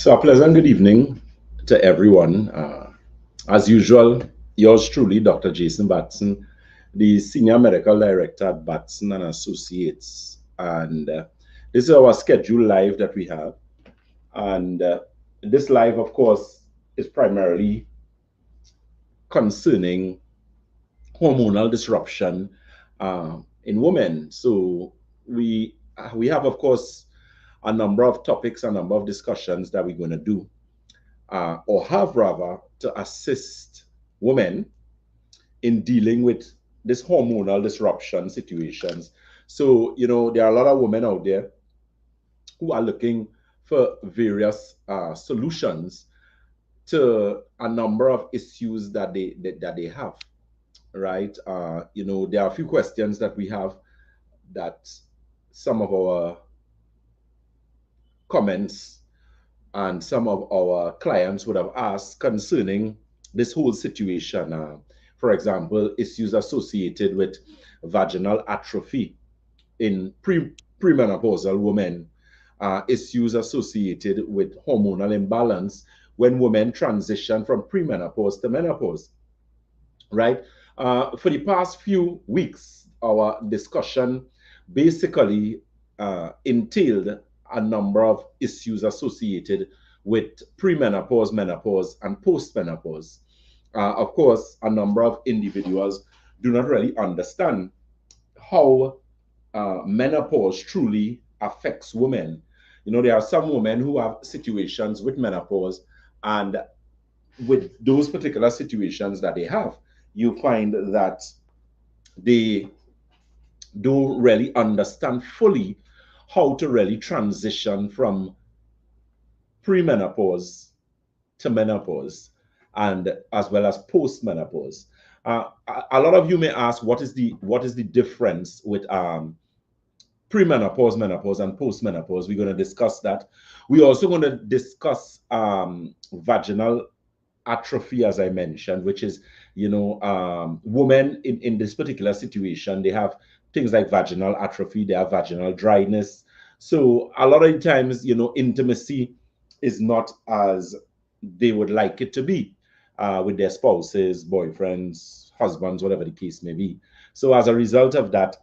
So a pleasant good evening to everyone. As usual, yours truly, Dr. Jason Batson, the Senior Medical Director at Batson and Associates. And this is our schedule live that we have. And this live, of course, is primarily concerning hormonal disruption in women. So we have, of course, a number of topics, a number of discussions that we're going to do, or have rather, to assist women in dealing with this hormonal disruption situations. So, there are a lot of women out there who are looking for various solutions to a number of issues that they have, right? There are a few questions that we have that some of our comments and some of our clients would have asked concerning this whole situation. For example, issues associated with vaginal atrophy in premenopausal women, issues associated with hormonal imbalance when women transition from premenopause to menopause, right? For the past few weeks, our discussion basically entailed a number of issues associated with premenopause, menopause, and postmenopause. Of course, a number of individuals do not really understand how menopause truly affects women. There are some women who have situations with menopause, and with those particular situations that they have, you find that they don't really understand fully how to really transition from premenopause to menopause, and as well as postmenopause. A lot of you may ask, what is the difference with premenopause, menopause, and postmenopause? We're going to discuss that. We're also going to discuss vaginal atrophy, as I mentioned, which is, women in this particular situation, they have things like vaginal atrophy, they have vaginal dryness. So a lot of the times, intimacy is not as they would like it to be with their spouses, boyfriends, husbands, whatever the case may be. So as a result of that,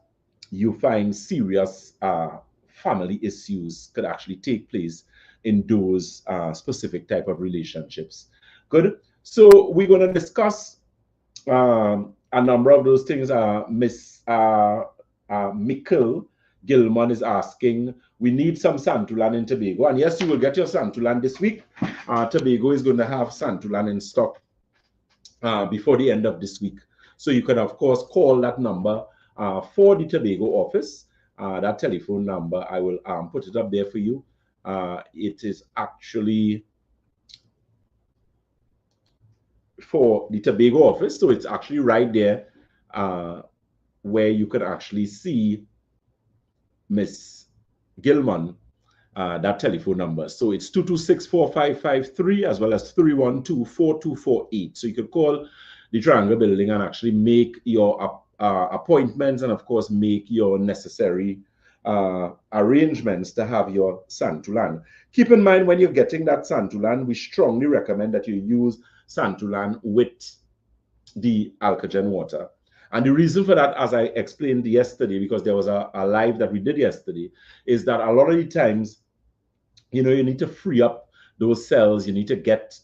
you find serious family issues could actually take place in those specific type of relationships. Good. So we're going to discuss a number of those things. Miss Mikkel Gilman is asking, we need some Santulan in Tobago. And yes, you will get your Santulan this week. Tobago is going to have Santulan in stock before the end of this week. So you can, of course, call that number for the Tobago office. That telephone number, I will put it up there for you. It is actually for the Tobago office. So it's actually right there where you can actually see Miss Gilman, that telephone number. So it's 226-4553 as well as 312-4248. So you can call the Triangle Building and actually make your appointments, and of course make your necessary arrangements to have your Santulan. Keep in mind, when you're getting that Santulan, we strongly recommend that you use Santulan with the Alkagen water. And the reason for that, as I explained yesterday, because there was a live that we did yesterday, is that a lot of the times, you need to free up those cells. You need to get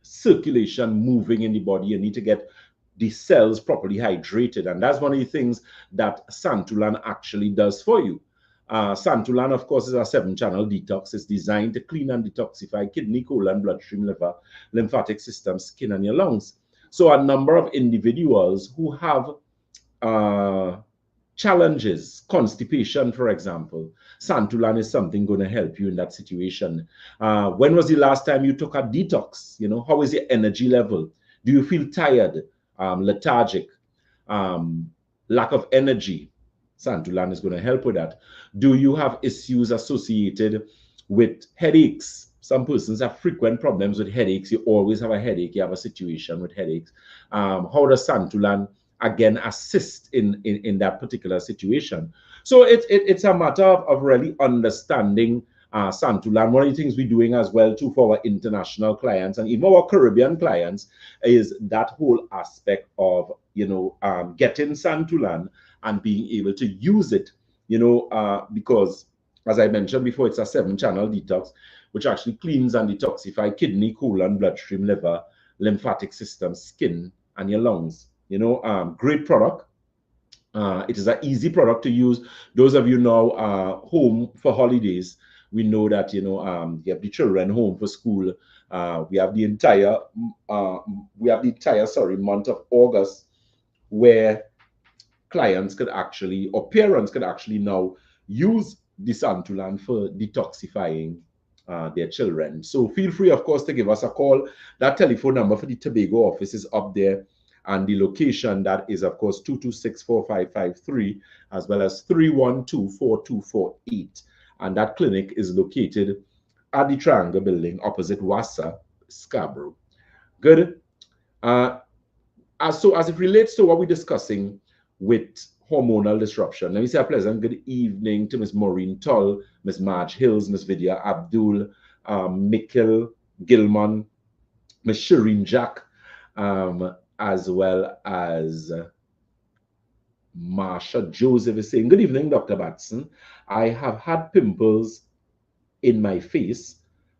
circulation moving in the body. You need to get the cells properly hydrated. And that's one of the things that Santulan actually does for you. Santulan, of course, is a 7-channel detox. It's designed to clean and detoxify kidney, colon, bloodstream, liver, lymphatic system, skin, and your lungs. So a number of individuals who have challenges, constipation, for example, Santulan is something going to help you in that situation. When was the last time you took a detox? How is your energy level? Do you feel tired, lethargic, lack of energy? Santulan is going to help with that. Do you have issues associated with headaches? Some persons have frequent problems with headaches. You always have a headache. You have a situation with headaches. How does Santulan, again, assist in that particular situation? So it's a matter of really understanding Santulan. One of the things we're doing as well too for our international clients and even our Caribbean clients is that whole aspect of, getting Santulan and being able to use it, because as I mentioned before, it's a 7-channel detox, which actually cleans and detoxifies kidney, colon, bloodstream, liver, lymphatic system, skin, and your lungs. Great product. It is an easy product to use. Those of you now home for holidays, we know that you have the children home for school. We have the entire month of August where clients could actually, or parents could actually now use the Santulan for detoxifying their children. So feel free, of course, to give us a call. That telephone number for the Tobago office is up there. And the location, that is, of course, 226-4553, as well as 312-4248. And that clinic is located at the Triangle Building opposite Wassa, Scarborough. Good. So as it relates to what we're discussing with hormonal disruption, let me say a pleasant good evening to Ms. Maureen Tull, Ms. Marge Hills, Ms. Vidya Abdul, Mikkel Gilman, Ms. Shireen Jack, as well as Marsha Joseph is saying, good evening, Dr. Batson. I have had pimples in my face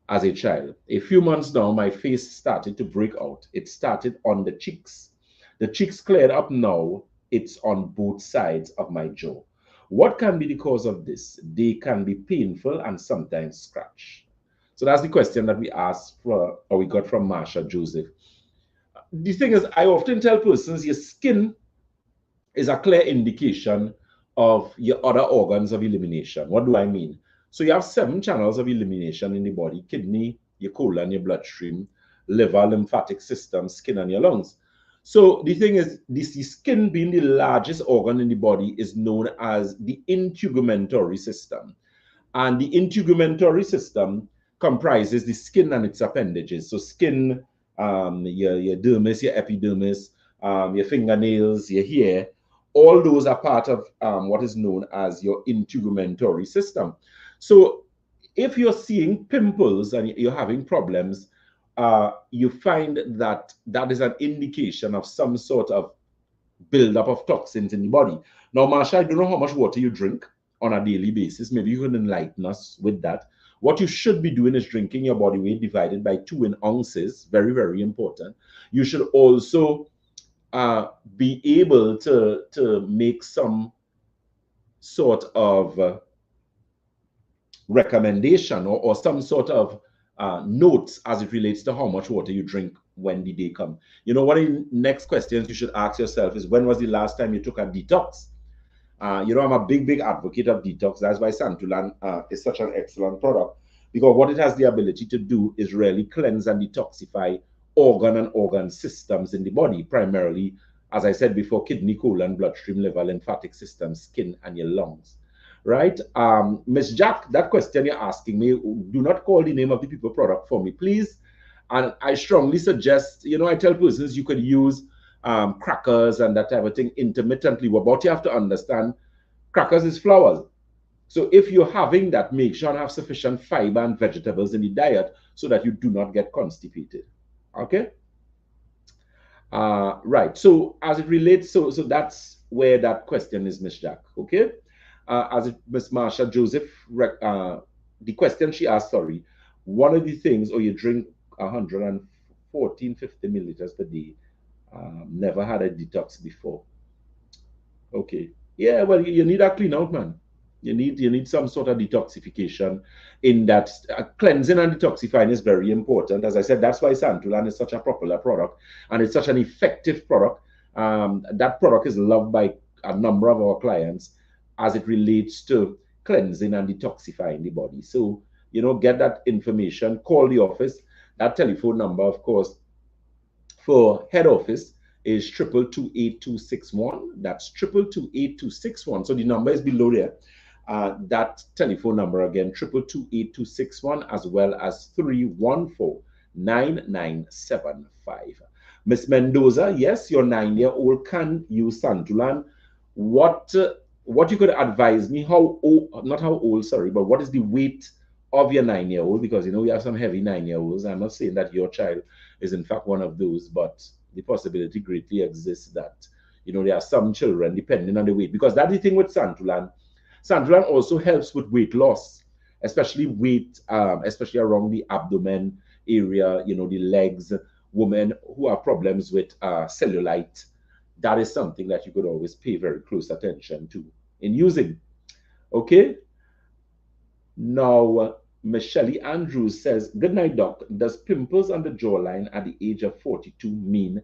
as a child. A few months now, my face started to break out. It started on the cheeks. The cheeks cleared up now. It's on both sides of my jaw. What can be the cause of this? They can be painful and sometimes scratch. So that's the question that we asked for, or we got from Marsha Joseph. The thing is, I often tell persons your skin is a clear indication of your other organs of elimination. What do I mean? So you have 7 channels of elimination in the body: kidney, your colon, your bloodstream, liver, lymphatic system, skin, and your lungs. So the thing is, the skin being the largest organ in the body is known as the integumentary system. And the integumentary system comprises the skin and its appendages. So skin, your dermis, your epidermis, your fingernails, your hair, all those are part of what is known as your integumentary system. So if you're seeing pimples and you're having problems, you find that that is an indication of some sort of buildup of toxins in the body. Now, Marsha, I don't know how much water you drink on a daily basis. Maybe you can enlighten us with that. What you should be doing is drinking your body weight divided by 2 in ounces. Very, very important. You should also be able to make some sort of recommendation or some sort of notes as it relates to how much water you drink when the day comes. One of the next questions you should ask yourself is, when was the last time you took a detox? I'm a big advocate of detox. That's why Santulan is such an excellent product, because what it has the ability to do is really cleanse and detoxify organ systems in the body, primarily, as I said before, kidney, colon, bloodstream, liver, lymphatic system, skin, and your lungs. Right? Ms. Jack, that question you're asking me, do not call the name of the people product for me, please. And I strongly suggest, I tell persons you could use crackers and that type of thing intermittently. But you have to understand, crackers is flours. So if you're having that, make sure you have sufficient fiber and vegetables in the diet so that you do not get constipated. Okay? Right. So as it relates, so that's where that question is, Ms. Jack. Okay? As Ms. Marsha Joseph, the question she asked, sorry, one of the things, you drink 150 milliliters per day. Never had a detox before. Okay. Yeah, well, you need a clean out, man. You need some sort of detoxification in that. Cleansing and detoxifying is very important. As I said, that's why Santulan is such a popular product, and it's such an effective product. That product is loved by a number of our clients as it relates to cleansing and detoxifying the body. So, get that information, call the office. That telephone number, of course, for head office is 2228261. That's 2228261. So the number is below there. That telephone number again, 2228261, as well as 3149975. Miss Mendoza, yes, your 9-year-old can use Santulan. What you could advise me, how old, not how old, sorry, but what is the weight of your 9-year-old, because you know we have some heavy 9-year-olds. I'm not saying that your child is in fact one of those, but the possibility greatly exists that, you know, there are some children, depending on the weight, because that's the thing with Santulan. Santulan also helps with weight loss, especially weight, especially around the abdomen area, you know, the legs. Women who have problems with cellulite, that is something that you could always pay very close attention to in using. Okay. Now, Michelle Andrews says, good night, doc. Does pimples on the jawline at the age of 42 mean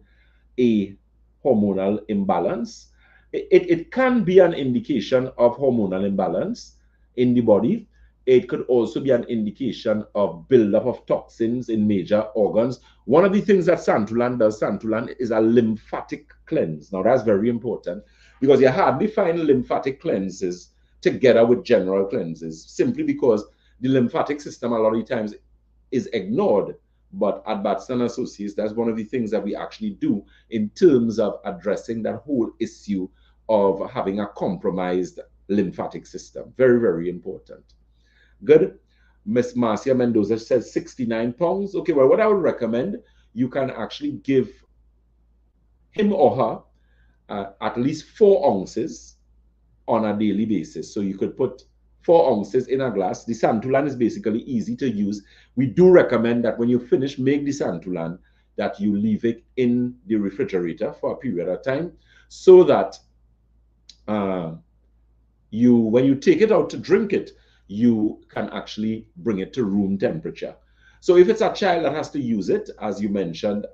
a hormonal imbalance? It can be an indication of hormonal imbalance in the body. It could also be an indication of buildup of toxins in major organs. One of the things that Santulan does, Santulan is a lymphatic cleanse. Now, that's very important because you hardly find lymphatic cleanses together with general cleanses, simply because the lymphatic system a lot of times is ignored. But at Batson Associates, that's one of the things that we actually do in terms of addressing that whole issue of having a compromised lymphatic system. Very, very important. Good. Miss Marcia Mendoza says 69 pounds. Okay, well, what I would recommend, you can actually give him or her at least 4 ounces on a daily basis. So you could put 4 ounces in a glass. The Santulan is basically easy to use. We do recommend that when you finish make the Santulan, that you leave it in the refrigerator for a period of time, so that when you take it out to drink it, you can actually bring it to room temperature. So if it's a child that has to use it, as you mentioned,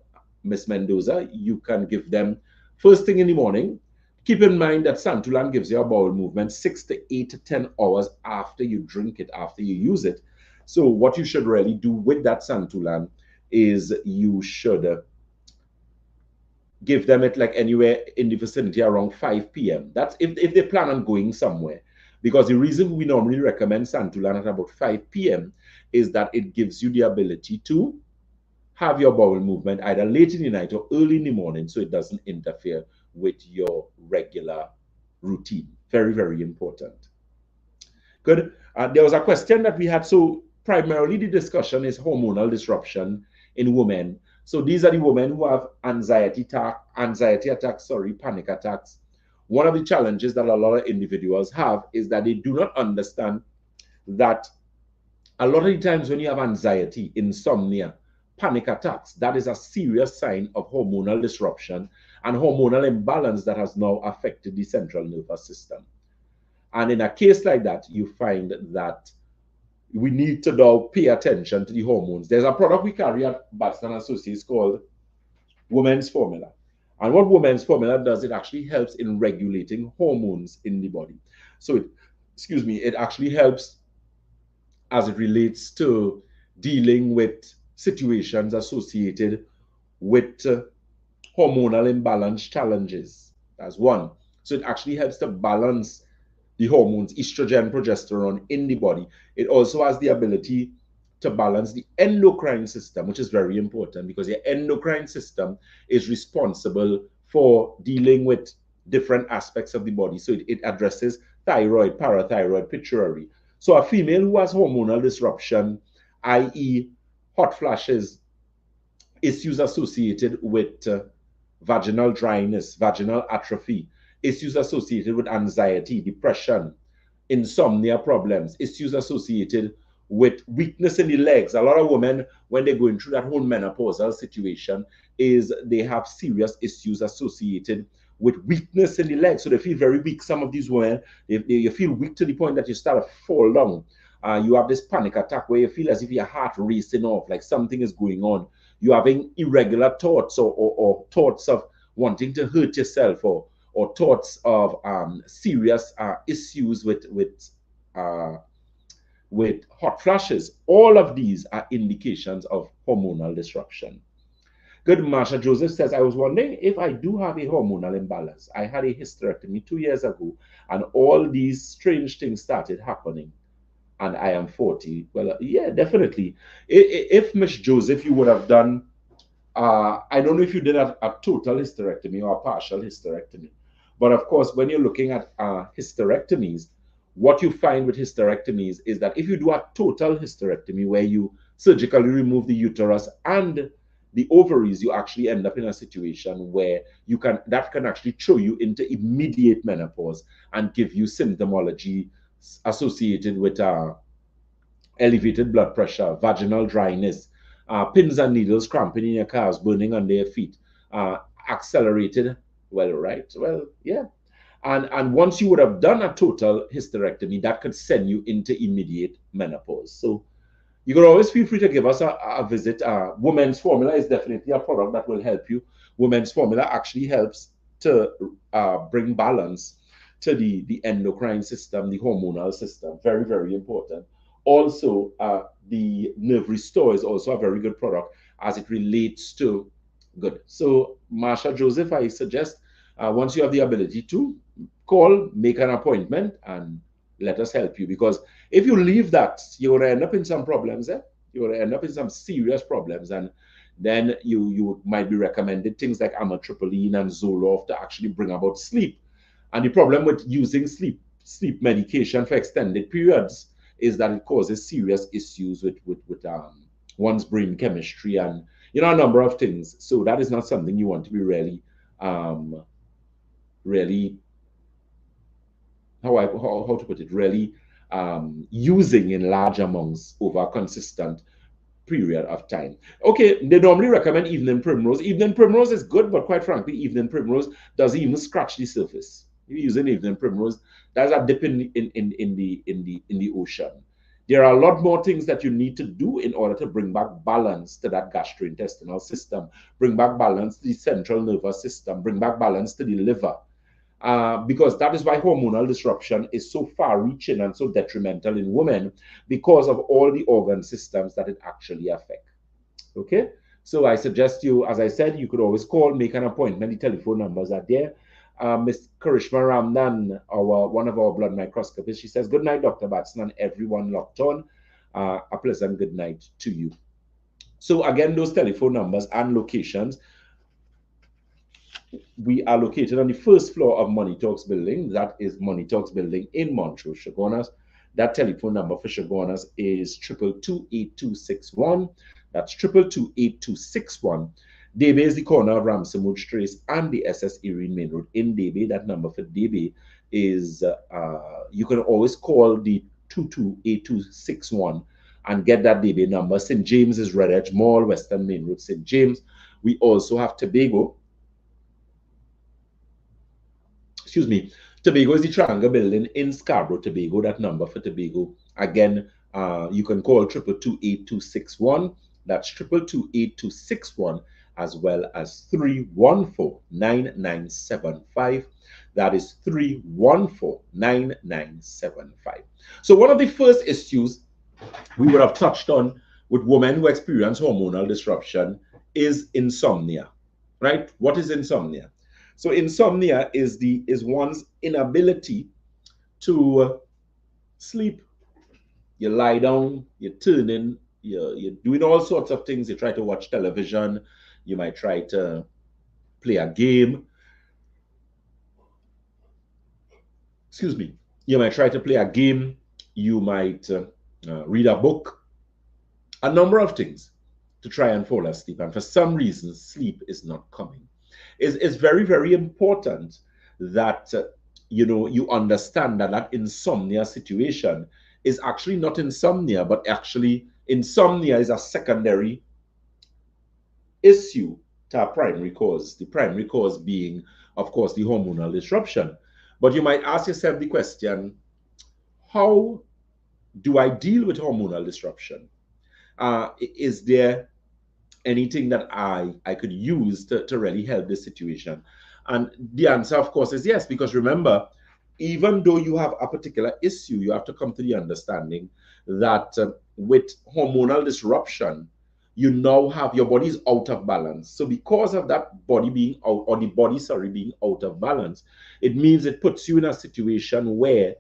Miss Mendoza, you can give them first thing in the morning. Keep in mind that Santulan gives you a bowel movement 6 to 8 to 10 hours after you drink it, after you use it. So what you should really do with that Santulan is you should give them it like anywhere in the vicinity around 5 p.m. That's if they plan on going somewhere. Because the reason we normally recommend Santulan at about 5 p.m. is that it gives you the ability to have your bowel movement either late in the night or early in the morning, so it doesn't interfere with your regular routine. Very, very important. Good. There was a question that we had. So primarily the discussion is hormonal disruption in women. So these are the women who have anxiety attacks, panic attacks. One of the challenges that a lot of individuals have is that they do not understand that a lot of the times when you have anxiety, insomnia, panic attacks, that is a serious sign of hormonal disruption and hormonal imbalance that has now affected the central nervous system. And in a case like that, you find that we need to now pay attention to the hormones. There's a product we carry at Batson Associates called Women's Formula. And what Women's Formula does, it actually helps in regulating hormones in the body. So it actually helps as it relates to dealing with situations associated with hormonal imbalance challenges. That's one. So it actually helps to balance the hormones, estrogen, progesterone in the body. It also has the ability to balance the endocrine system, which is very important because your endocrine system is responsible for dealing with different aspects of the body. So it addresses thyroid, parathyroid, pituitary. So a female who has hormonal disruption, i.e. hot flashes, issues associated with vaginal dryness, vaginal atrophy, issues associated with anxiety, depression, insomnia problems, issues associated with weakness in the legs. A lot of women, when they're going through that whole menopausal situation, is they have serious issues associated with weakness in the legs. So they feel very weak. Some of these women, you feel weak to the point that you start to fall down. You have this panic attack where you feel as if your heart racing off, like something is going on. You're having irregular thoughts or thoughts of wanting to hurt yourself or thoughts of serious issues with hot flashes. All of these are indications of hormonal disruption. Good. Marsha Joseph says, I was wondering if I do have a hormonal imbalance. I had a hysterectomy 2 years ago, and all these strange things started happening, and I am 40. Well, yeah, definitely. If Miss Joseph, you would have done, I don't know if you did a total hysterectomy or a partial hysterectomy, but of course, when you're looking at hysterectomies, what you find with hysterectomies is that if you do a total hysterectomy where you surgically remove the uterus and the ovaries, you actually end up in a situation where that can actually throw you into immediate menopause and give you symptomology associated with elevated blood pressure, vaginal dryness, pins and needles cramping in your calves, burning under your feet, accelerated, yeah. And once you would have done a total hysterectomy, that could send you into immediate menopause. So you can always feel free to give us a visit. Women's Formula is definitely a product that will help you. Women's Formula actually helps to bring balance to the endocrine system, the hormonal system. Very, very important. Also, the Nerve Restore is also a very good product as it relates to good. So, Marsha Joseph, I suggest once you have the ability to call, make an appointment, and let us help you, because if you leave that, you're going to end up in some problems. You're going to end up in some serious problems, and then you might be recommended things like amitriptyline and Zoloft to actually bring about sleep. And the problem with using sleep medication for extended periods is that it causes serious issues with one's brain chemistry and a number of things. So that is not something you want to be really how to put it, really using in large amounts over a consistent period of time. Okay, they normally recommend evening primrose. Evening primrose is good, but quite frankly, evening primrose doesn't even scratch the surface. If you're using evening primrose, that's a dip in the ocean. There are a lot more things that you need to do in order to bring back balance to that gastrointestinal system, bring back balance to the central nervous system, bring back balance to the liver. Because that is why hormonal disruption is so far-reaching and so detrimental in women, because of all the organ systems that it actually affects. Okay, so I suggest you, as I said, you could always call, make an appointment. The telephone numbers are there. Ms. Karishma Ramnan, one of our blood microscopists, she says, "Good night, Dr. Batson, and everyone locked on. A pleasant good night to you." So again, those telephone numbers and locations. We are located on the first floor of Money Talks building. That is Money Talks building in Montreal, Chaguanas. That telephone number for Chaguanas is 222-8261. That's 222-8261. Debe is the corner of Ramsamud Trace and the SS Erin Main Road in Debe. That number for Debe is, you can always call the 228261 and get that Debe number. St. James is Red Edge Mall, Western Main Road, St. James. We also have Tobago. Excuse me, Tobago is the Triangle Building in Scarborough, Tobago. That number for Tobago, again, you can call 222-8261. That's 222-8261, as well as 314-9975. That is 314-9975. So one of the first issues we would have touched on with women who experience hormonal disruption is insomnia, right? What is insomnia? So insomnia is one's inability to sleep. You lie down, you're turning, you're doing all sorts of things. You try to watch television, you might try to play a game. Excuse me. You might try to play a game, you might read a book, a number of things to try and fall asleep. And for some reason, sleep is not coming. It's very, very important that you understand that insomnia situation is actually not insomnia, but actually insomnia is a secondary issue to a primary cause. The primary cause being, of course, the hormonal disruption. But you might ask yourself the question, how do I deal with hormonal disruption? Is there anything that I could use to really help this situation? And the answer, of course, is yes, because remember, even though you have a particular issue, you have to come to the understanding that with hormonal disruption, you now have your body's out of balance. So because of that body being out, or the body, sorry, being out of balance, it means it puts you in a situation where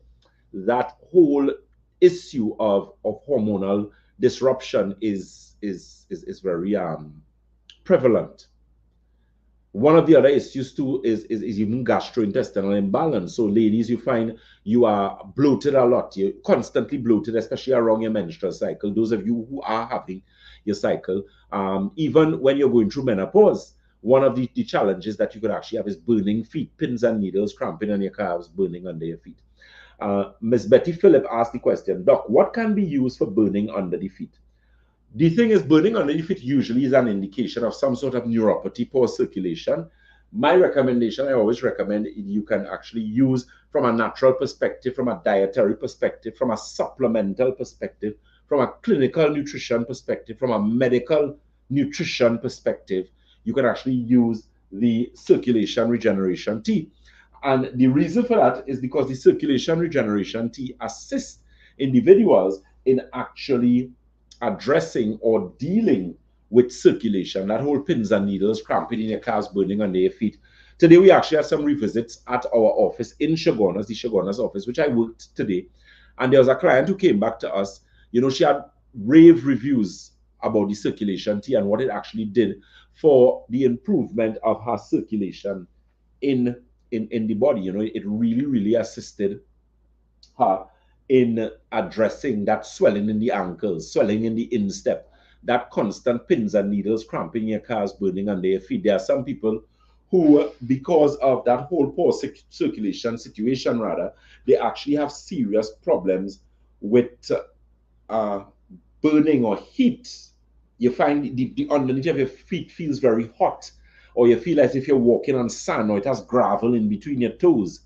that whole issue of hormonal disruption is very prevalent. One of the other issues too is even gastrointestinal imbalance. So ladies, you find you are bloated a lot. You're constantly bloated, especially around your menstrual cycle. Those of you who are having your cycle, even when you're going through menopause, one of the challenges that you could actually have is burning feet, pins and needles, cramping on your calves, burning under your feet. Miss Betty Phillip asked the question, Doc, what can be used for burning under the feet? The thing is, burning underneath it usually is an indication of some sort of neuropathy, poor circulation. My recommendation, I always recommend you can actually use from a natural perspective, from a dietary perspective, from a supplemental perspective, from a clinical nutrition perspective, from a medical nutrition perspective. You can actually use the circulation regeneration tea. And the reason for that is because the circulation regeneration tea assists individuals in actually addressing or dealing with circulation, that whole pins and needles, cramping in your calves, burning under your feet. Today, we actually had some revisits at our office in Shagonas, the Shagonas office, which I worked today. And there was a client who came back to us. You know, she had rave reviews about the circulation tea and what it actually did for the improvement of her circulation in the body. You know, it really, really assisted her in addressing that swelling in the ankles, swelling in the instep, that constant pins and needles, cramping your calves, burning under your feet. There are some people who, because of that whole poor circulation situation, rather, they actually have serious problems with burning or heat. You find the underneath of your feet feels very hot, or you feel as if you're walking on sand, or it has gravel in between your toes.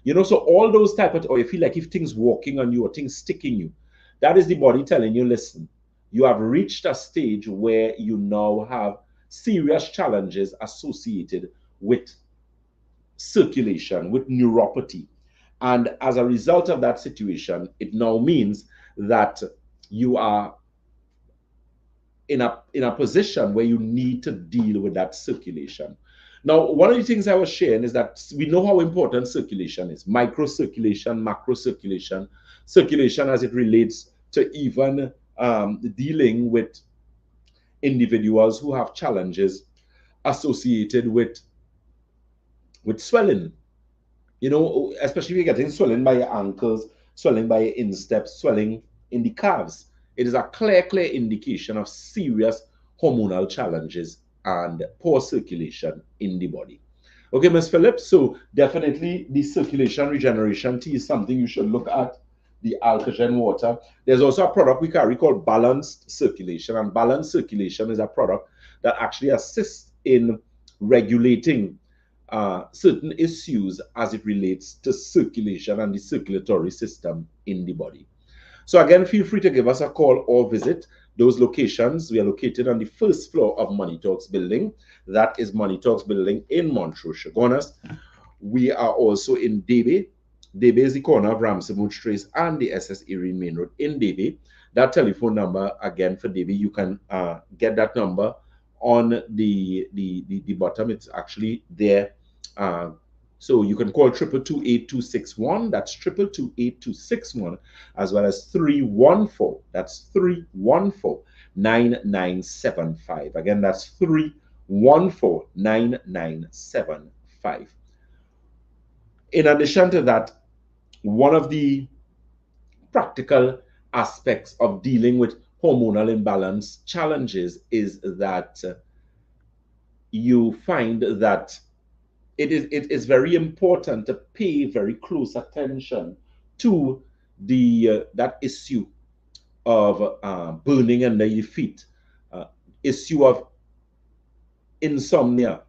You know, so all those type of, or you feel like if things walking on you or things sticking you, that is the body telling you, listen, you have reached a stage where you now have serious challenges associated with circulation, with neuropathy. And as a result of that situation, it now means that you are in a position where you need to deal with that circulation. Now, one of the things I was sharing is that we know how important circulation is: micro circulation, macro circulation, circulation as it relates to even dealing with individuals who have challenges associated with swelling. You know, especially if you're getting swelling by your ankles, swelling by your insteps, swelling in the calves. It is a clear indication of serious hormonal challenges and poor circulation in the body. Okay, Ms. Phillips, so definitely the circulation regeneration tea is something you should look at, the alkagen water. There's also a product we carry called balanced circulation, and balanced circulation is a product that actually assists in regulating certain issues as it relates to circulation and the circulatory system in the body. So again, feel free to give us a call or visit those locations. We are located on the first floor of Money Talks building. That is Money Talks building in Montrose, Shagonas. We are also in Debe. Debe is the corner of Ramsamud Trace and the SS Erie Main Road in Debe. That telephone number, again, for Debe, you can get that number on the bottom. It's actually there. So you can call 222-8261. That's 222-8261, as well as 314. That's 314-9975. Again, that's 314-9975. In addition to that, one of the practical aspects of dealing with hormonal imbalance challenges is that you find that it is very important to pay very close attention to the that issue of burning under your feet, issue of insomnia.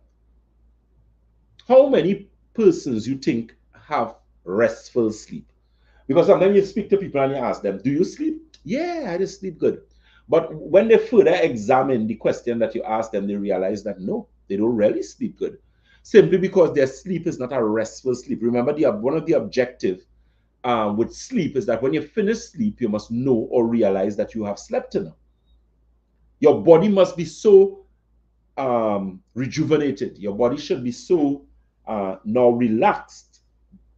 How many persons you think have restful sleep? Because sometimes you speak to people and you ask them, do you sleep? Yeah, I just sleep good. But when they further examine the question that you ask them, they realize that no, they don't really sleep good. Simply because their sleep is not a restful sleep. Remember, one of the objectives with sleep is that when you finish sleep, you must know or realize that you have slept enough. Your body must be so rejuvenated. Your body should be so now relaxed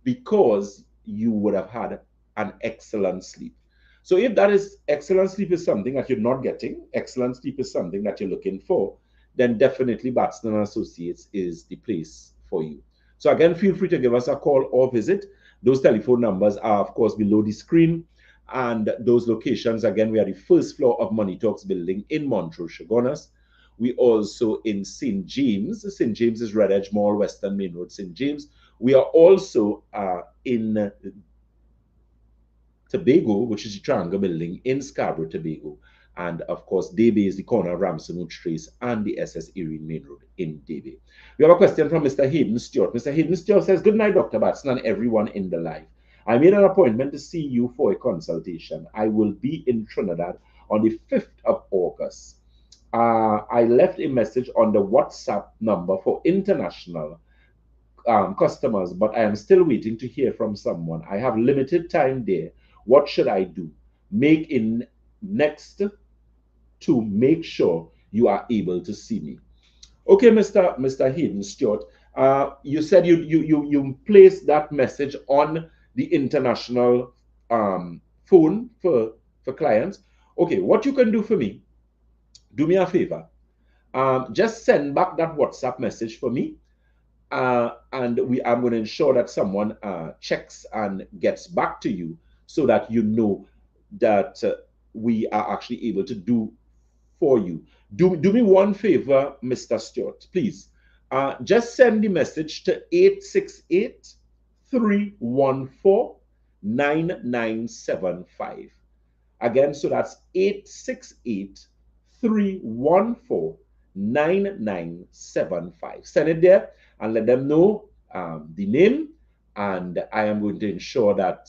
because you would have had an excellent sleep. So if that is excellent sleep is something that you're not getting, excellent sleep is something that you're looking for, then definitely Batson Associates is the place for you. So again, feel free to give us a call or visit. Those telephone numbers are, of course, below the screen. And those locations, again, we are the first floor of Money Talks building in Montrose, Chaguanas. We also in St. James. St. James is Red Edge Mall, Western Main Road, St. James. We are also in Tobago, which is the Triangle Building in Scarborough, Tobago. And of course, Debe is the corner of Ramson Trace and the SS Erin Main Road in Debe. We have a question from Mr. Hayden Stewart. Mr. Hayden Stewart says, good night, Dr. Batson and everyone in the live. I made an appointment to see you for a consultation. I will be in Trinidad on the 5th of August. I left a message on the WhatsApp number for international customers, but I am still waiting to hear from someone. I have limited time there. What should I do? Make in next to make sure you are able to see me. Okay, Mr. Hayden Stewart, you said you placed that message on the international phone for clients. Okay, what you can do for me, do me a favor. Just send back that WhatsApp message for me. And I'm going to ensure that someone checks and gets back to you so that you know that we are actually able to do for you. Do me one favor, Mr. Stewart, please. Just send the message to 868-314-9975. Again, so that's 868-314-9975. Send it there and let them know the name, and I am going to ensure that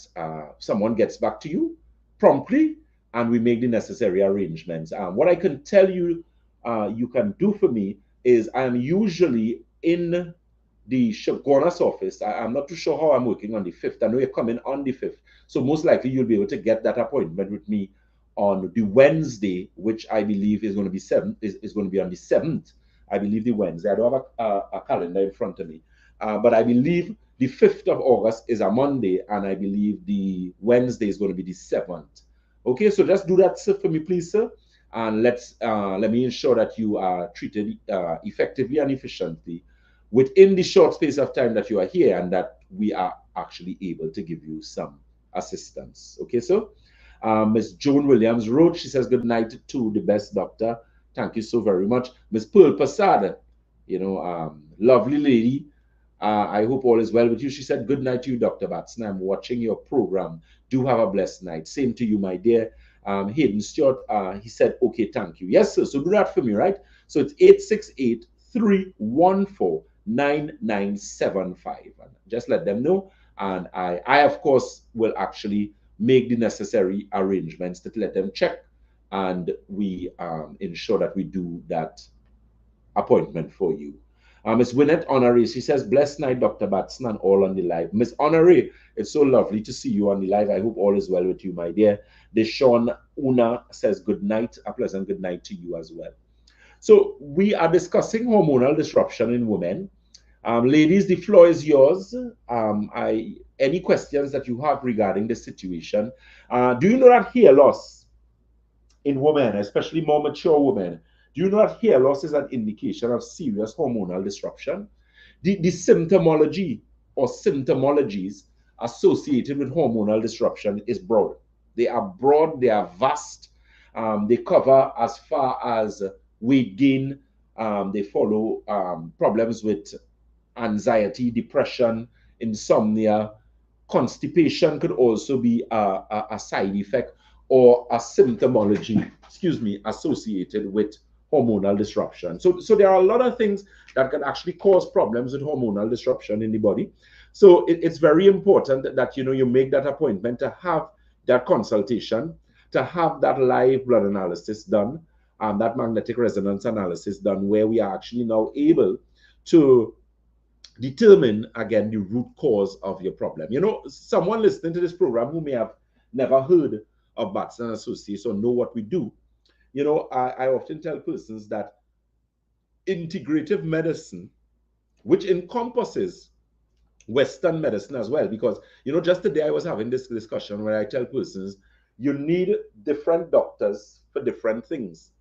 someone gets back to you promptly and we make the necessary arrangements. What I can tell you you can do for me is I'm usually in the Chaguanas office. I'm not too sure how I'm working on the 5th. I know you're coming on the 5th. So most likely you'll be able to get that appointment with me on the Wednesday, which I believe is going to be is going to be on the 7th. I believe the Wednesday. I don't have a calendar in front of me. But I believe the 5th of August is a Monday, and I believe the Wednesday is going to be the 7th. Okay, so just do that, sir, for me, please, sir. And let me ensure that you are treated effectively and efficiently within the short space of time that you are here, and that we are actually able to give you some assistance. Okay, so Miss Joan Williams wrote, she says, good night to the best doctor. Thank you so very much. Miss Pearl Passada, lovely lady. I hope all is well with you. She said, good night to you, Dr. Batson. I'm watching your program. Do have a blessed night. Same to you, my dear. Hayden Stewart, he said, okay, thank you. Yes, sir. So do that for me, right? So it's 868-314-9975. Just let them know. And I, of course, will actually make the necessary arrangements to let them check. And we ensure that we do that appointment for you. Miss Winnet Honoré, she says, blessed night, Dr. Batson, and all on the live. Miss Honoré, it's so lovely to see you on the live. I hope all is well with you, my dear. Deshawn Una says, good night. A pleasant good night to you as well. So we are discussing hormonal disruption in women. Ladies, the floor is yours. Any questions that you have regarding the situation? Do you know that hair loss in women, especially more mature women, do you know that hair loss is an indication of serious hormonal disruption? The symptomology or symptomologies associated with hormonal disruption is broad. They are broad, they are vast. They cover as far as weight gain. They follow problems with anxiety, depression, insomnia. Constipation could also be a side effect or a symptomology, associated with hormonal disruption. So there are a lot of things that can actually cause problems with hormonal disruption in the body. So it's very important that you make that appointment to have that consultation, to have that live blood analysis done, that magnetic resonance analysis done, where we are actually now able to determine, again, the root cause of your problem. Someone listening to this program who may have never heard of Batson Associates or know what we do, I often tell persons that integrative medicine, which encompasses Western medicine as well, because, just today I was having this discussion where I tell persons you need different doctors for different things.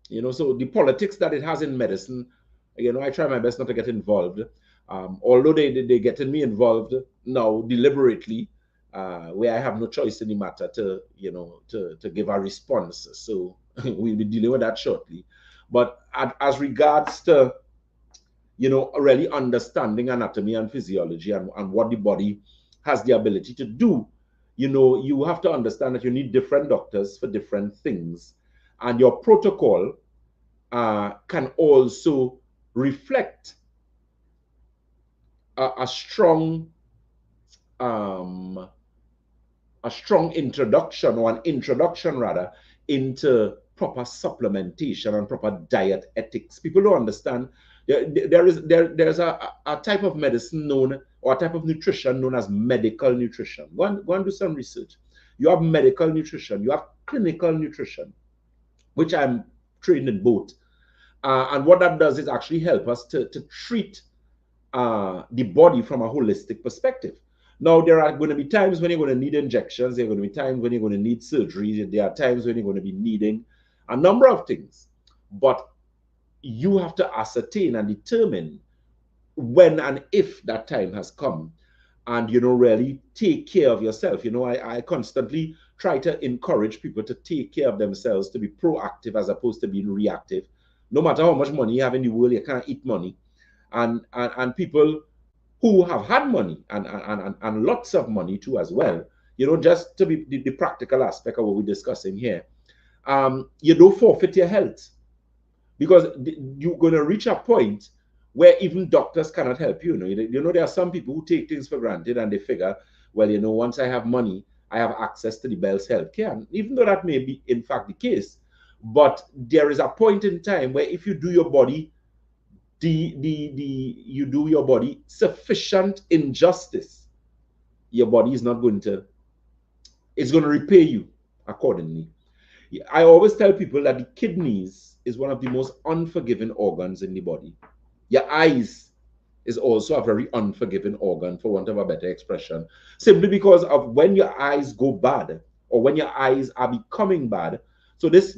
You know, so the politics that it has in medicine, you know, I try my best not to get involved. Although they getting me involved now deliberately, where I have no choice in the matter to, you know, to give a response. So we'll be dealing with that shortly. But as regards to, you know, really understanding anatomy and physiology and what the body has the ability to do, you know, you have to understand that you need different doctors for different things. And your protocol can also reflect a strong um, a strong introduction, or an introduction rather, into proper supplementation and proper diet ethics. People don't understand. There's a type of medicine known, or a type of nutrition known as medical nutrition. Go and do some research. You have medical nutrition, you have clinical nutrition, which I'm trained in both. And what that does is actually help us to treat the body from a holistic perspective. Now, there are going to be times when you're going to need injections. There are going to be times when you're going to need surgery. There are times when you're going to be needing a number of things. But you have to ascertain and determine when and if that time has come, and, you know, really take care of yourself. You know, I constantly try to encourage people to take care of themselves, to be proactive as opposed to being reactive. No matter how much money you have in the world, you can't eat money. And people who have had money and lots of money too as well, you know, just to be the practical aspect of what we're discussing here, you don't forfeit your health, because you're going to reach a point where even doctors cannot help you. You know, there are some people who take things for granted and they figure, well, you know, once I have money, I have access to the best healthcare. And even though that may be in fact the case, but there is a point in time where if you do your body you do your body sufficient injustice, your body is not going to, it's going to repay you accordingly. I always tell people that the kidneys is one of the most unforgiving organs in the body. Your eyes is also a very unforgiving organ, for want of a better expression, simply because of when your eyes go bad, or when your eyes are becoming bad. So this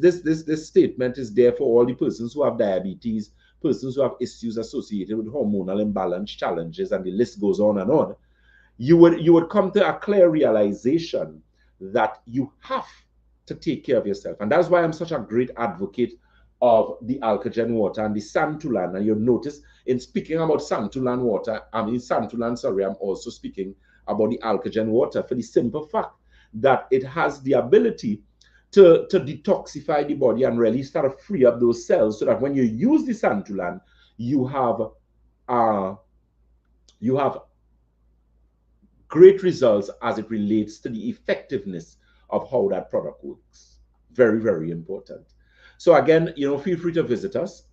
statement is there for all the persons who have diabetes, persons who have issues associated with hormonal imbalance challenges, and the list goes on and on. You would come to a clear realization that you have to take care of yourself. And that's why I'm such a great advocate of the Alkagen water and the Santulan. And you'll notice in speaking about Santulan water, I'm also speaking about the Alkagen water, for the simple fact that it has the ability to detoxify the body and really start to free up those cells, so that when you use the Santulan, you have great results as it relates to the effectiveness of how that product works. Very, very important. So again, you know, feel free to visit us.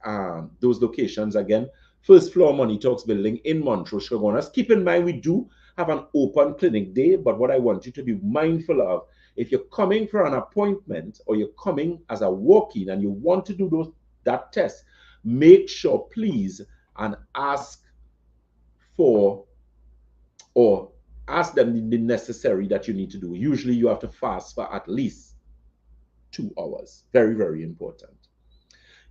Those locations again, first floor Money Talks building in Montrose, Chaguanas. Keep in mind, we do have an open clinic day, but what I want you to be mindful of, if you're coming for an appointment or you're coming as a walk-in and you want to do that test, make sure, please, and ask for, or ask them the necessary that you need to do. Usually you have to fast for at least 2 hours. Very, very important.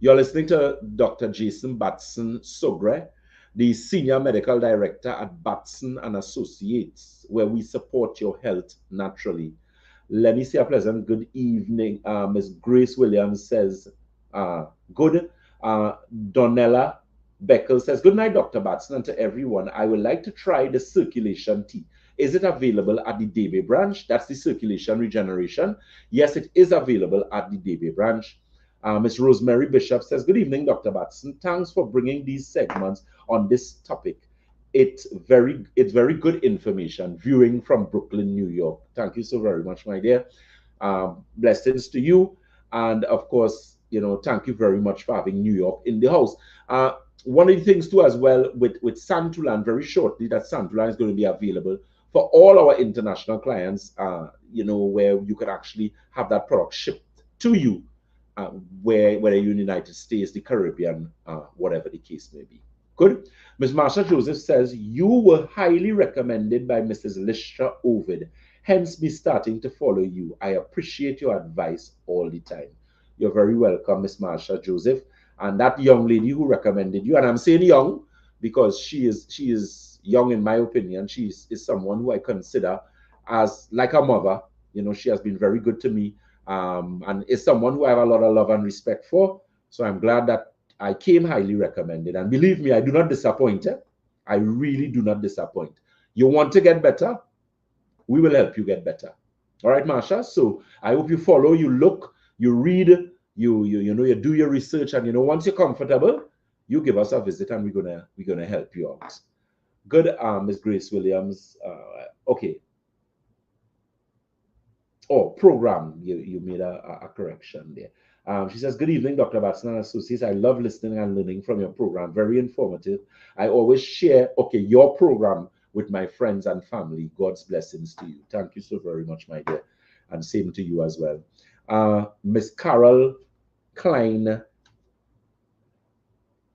You're listening to Dr. Jason Batson Sogre, the Senior Medical Director at Batson and Associates, where we support your health naturally. Let me say a pleasant good evening. Ms. Grace Williams says, good. Donella Beckel says, good night, Dr. Batson, and to everyone. I would like to try the circulation tea. Is it available at the Debe branch? That's the circulation regeneration. Yes, it is available at the Debe branch. Ms. Rosemary Bishop says, good evening, Dr. Batson. Thanks for bringing these segments on this topic. It's very good information. Viewing from Brooklyn, New York. Thank you so very much, my dear. Blessings to you. And of course, you know, thank you very much for having New York in the house. One of the things too as well with Santulan, very shortly, that Santulan is going to be available for all our international clients, you know, where you can actually have that product shipped to you, whether you're in the United States, the Caribbean, whatever the case may be. Good. Ms. Marsha Joseph says, you were highly recommended by Mrs. Listra Ovid, hence me starting to follow you. I appreciate your advice all the time. You're very welcome, Miss Marsha Joseph. And that young lady who recommended you, and I'm saying young because she is young in my opinion. She is someone who I consider as like a mother. You know, she has been very good to me, and is someone who I have a lot of love and respect for. So I'm glad that I came highly recommended. And believe me, I do not disappoint. I really do not disappoint. You want to get better? We will help you get better. All right, Marsha. So I hope you follow, you look, you read, you do your research, and once you're comfortable, you give us a visit, and we're gonna help you out. Good, Miss Grace Williams. Okay. Oh, program. You made a correction there. She says, good evening, Dr. Batson Associates. I love listening and learning from your program. Very informative. I always share, your program with my friends and family. God's blessings to you. Thank you so very much, my dear. And same to you as well. Miss Carol Klein.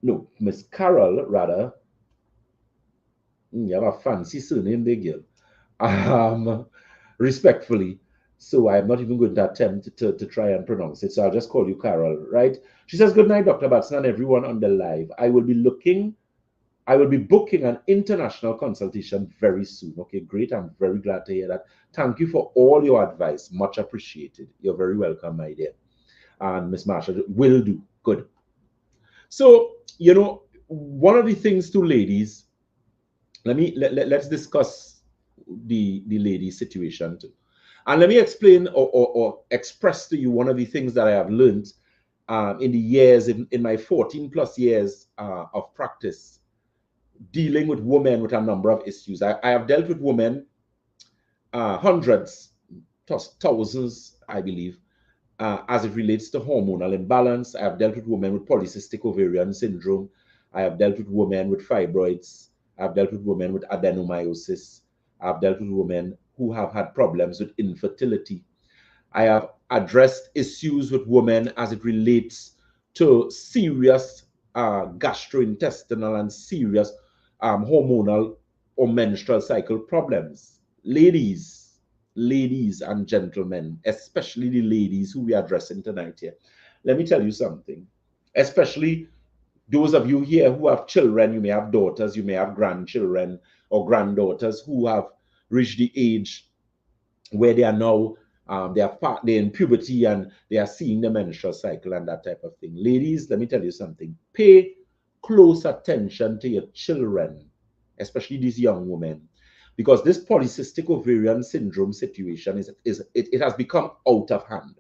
No, Miss Carol, rather. You have a fancy surname there, girl. Respectfully. So I'm not even going to attempt to try and pronounce it. So I'll just call you Carol, right? She says, good night, Dr. Batson and everyone on the live. I will be booking an international consultation very soon. Okay, great. I'm very glad to hear that. Thank you for all your advice. Much appreciated. You're very welcome, my dear. And Miss Marsha will do. Good. So, one of the things to ladies, let's discuss the lady situation too. And let me explain or express to you one of the things that I have learned in the years, in my 14 plus years of practice, dealing with women with a number of issues. I have dealt with women, hundreds, thousands, I believe, as it relates to hormonal imbalance. I have dealt with women with polycystic ovarian syndrome. I have dealt with women with fibroids. I have dealt with women with adenomyosis. I have dealt with women who have had problems with infertility. I have addressed issues with women as it relates to serious gastrointestinal and serious hormonal or menstrual cycle problems. Ladies and gentlemen, especially the ladies who we are addressing tonight here, let me tell you something. Especially those of you here who have children, you may have daughters, you may have grandchildren or granddaughters who have reached the age where they are now, they're in puberty and they are seeing the menstrual cycle and that type of thing. Ladies, let me tell you something. Pay close attention to your children, especially these young women, because this polycystic ovarian syndrome situation it has become out of hand.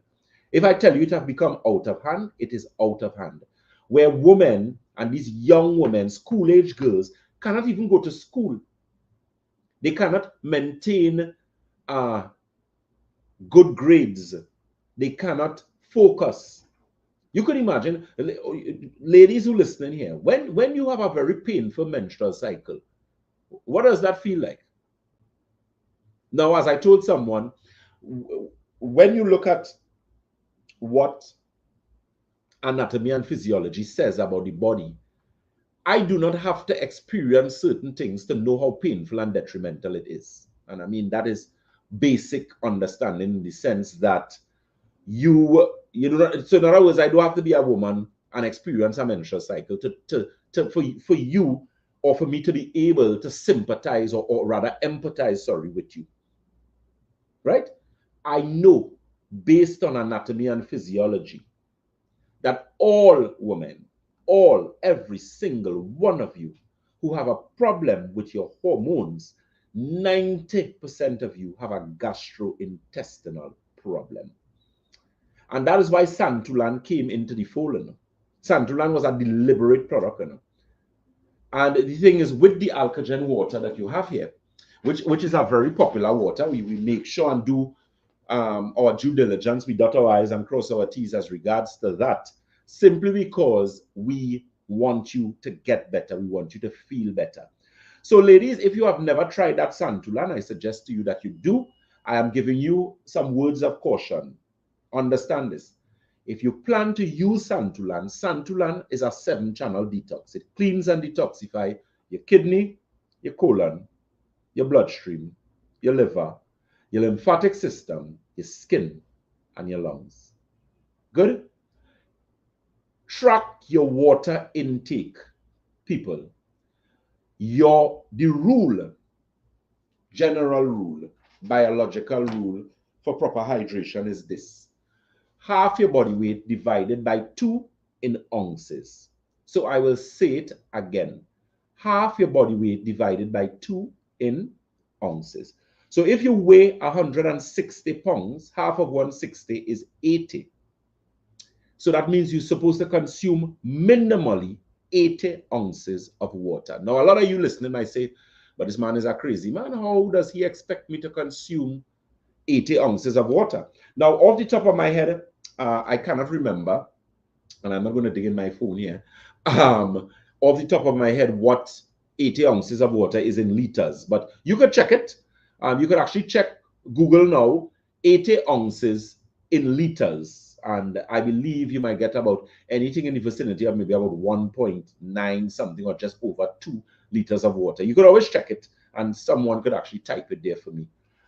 If I tell you it has become out of hand, it is out of hand. Where women and these young women, school-age girls, cannot even go to school. They cannot maintain good grades. They cannot focus. You can imagine, ladies who listening here, when you have a very painful menstrual cycle, what does that feel like? Now, as I told someone, when you look at what anatomy and physiology says about the body, I do not have to experience certain things to know how painful and detrimental it is. And I mean, that is basic understanding in the sense that you do not, so in other words, I don't have to be a woman and experience a menstrual cycle for you or for me to be able to sympathize or rather empathize, with you. Right? I know based on anatomy and physiology that all women, every single one of you who have a problem with your hormones, 90% of you have a gastrointestinal problem. And that is why Santulan came into the fold. Santulan was a deliberate product. And the thing is, with the alkagen water that you have here, which is a very popular water, we make sure and do our due diligence. We dot our I's and cross our T's as regards to that, simply because we want you to get better. We want you to feel better. So ladies, if you have never tried that Santulan, I suggest to you that you do. I am giving you some words of caution. Understand this. If you plan to use Santulan, Santulan is a 7-channel detox. It cleans and detoxifies your kidney, your colon, your bloodstream, your liver, your lymphatic system, your skin, and your lungs. Good? track your water intake, people, the rule, general rule, biological rule for proper hydration is this: half your body weight divided by 2 in ounces. So I will say it again: half your body weight divided by 2 in ounces. So if you weigh 160 pounds, half of 160 is 80. So that means you're supposed to consume minimally 80 ounces of water. Now, a lot of you listening might say, but this man is a crazy man. How does he expect me to consume 80 ounces of water? Now, off the top of my head, I cannot remember, and I'm not going to dig in my phone here, off the top of my head what 80 ounces of water is in liters, but you could check it. You could actually check Google now, 80 ounces in liters, and I believe you might get about anything in the vicinity of maybe about 1.9 something or just over 2 liters of water. You could always check it, and someone could actually type it there for me,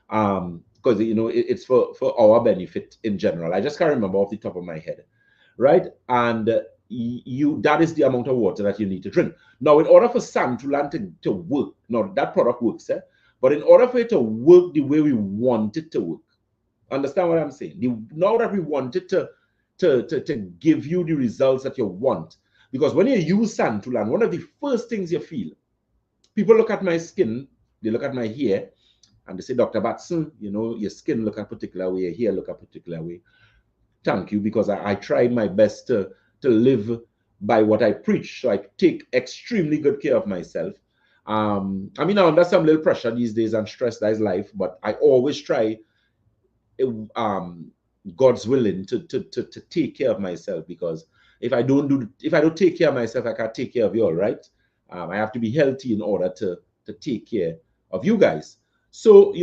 because it's for our benefit in general. I just can't remember off the top of my head, right? And that is the amount of water that you need to drink. Now, in order for Santulan to work, now that product works, but in order for it to work the way we want it to work, understand what I'm saying? Now that we want it to give you the results that you want, because when you use Santulan, one of the first things you feel, people look at my skin, they look at my hair, and they say, Dr. Batson, your skin look a particular way, your hair look a particular way. Thank you, because I try my best to live by what I preach. So I take extremely good care of myself. I mean, I'm under some little pressure these days and stress, that is life, but I always try, God's willing, to take care of myself, because if I don't take care of myself, I can't take care of you all, right? I have to be healthy in order to take care of you guys. So,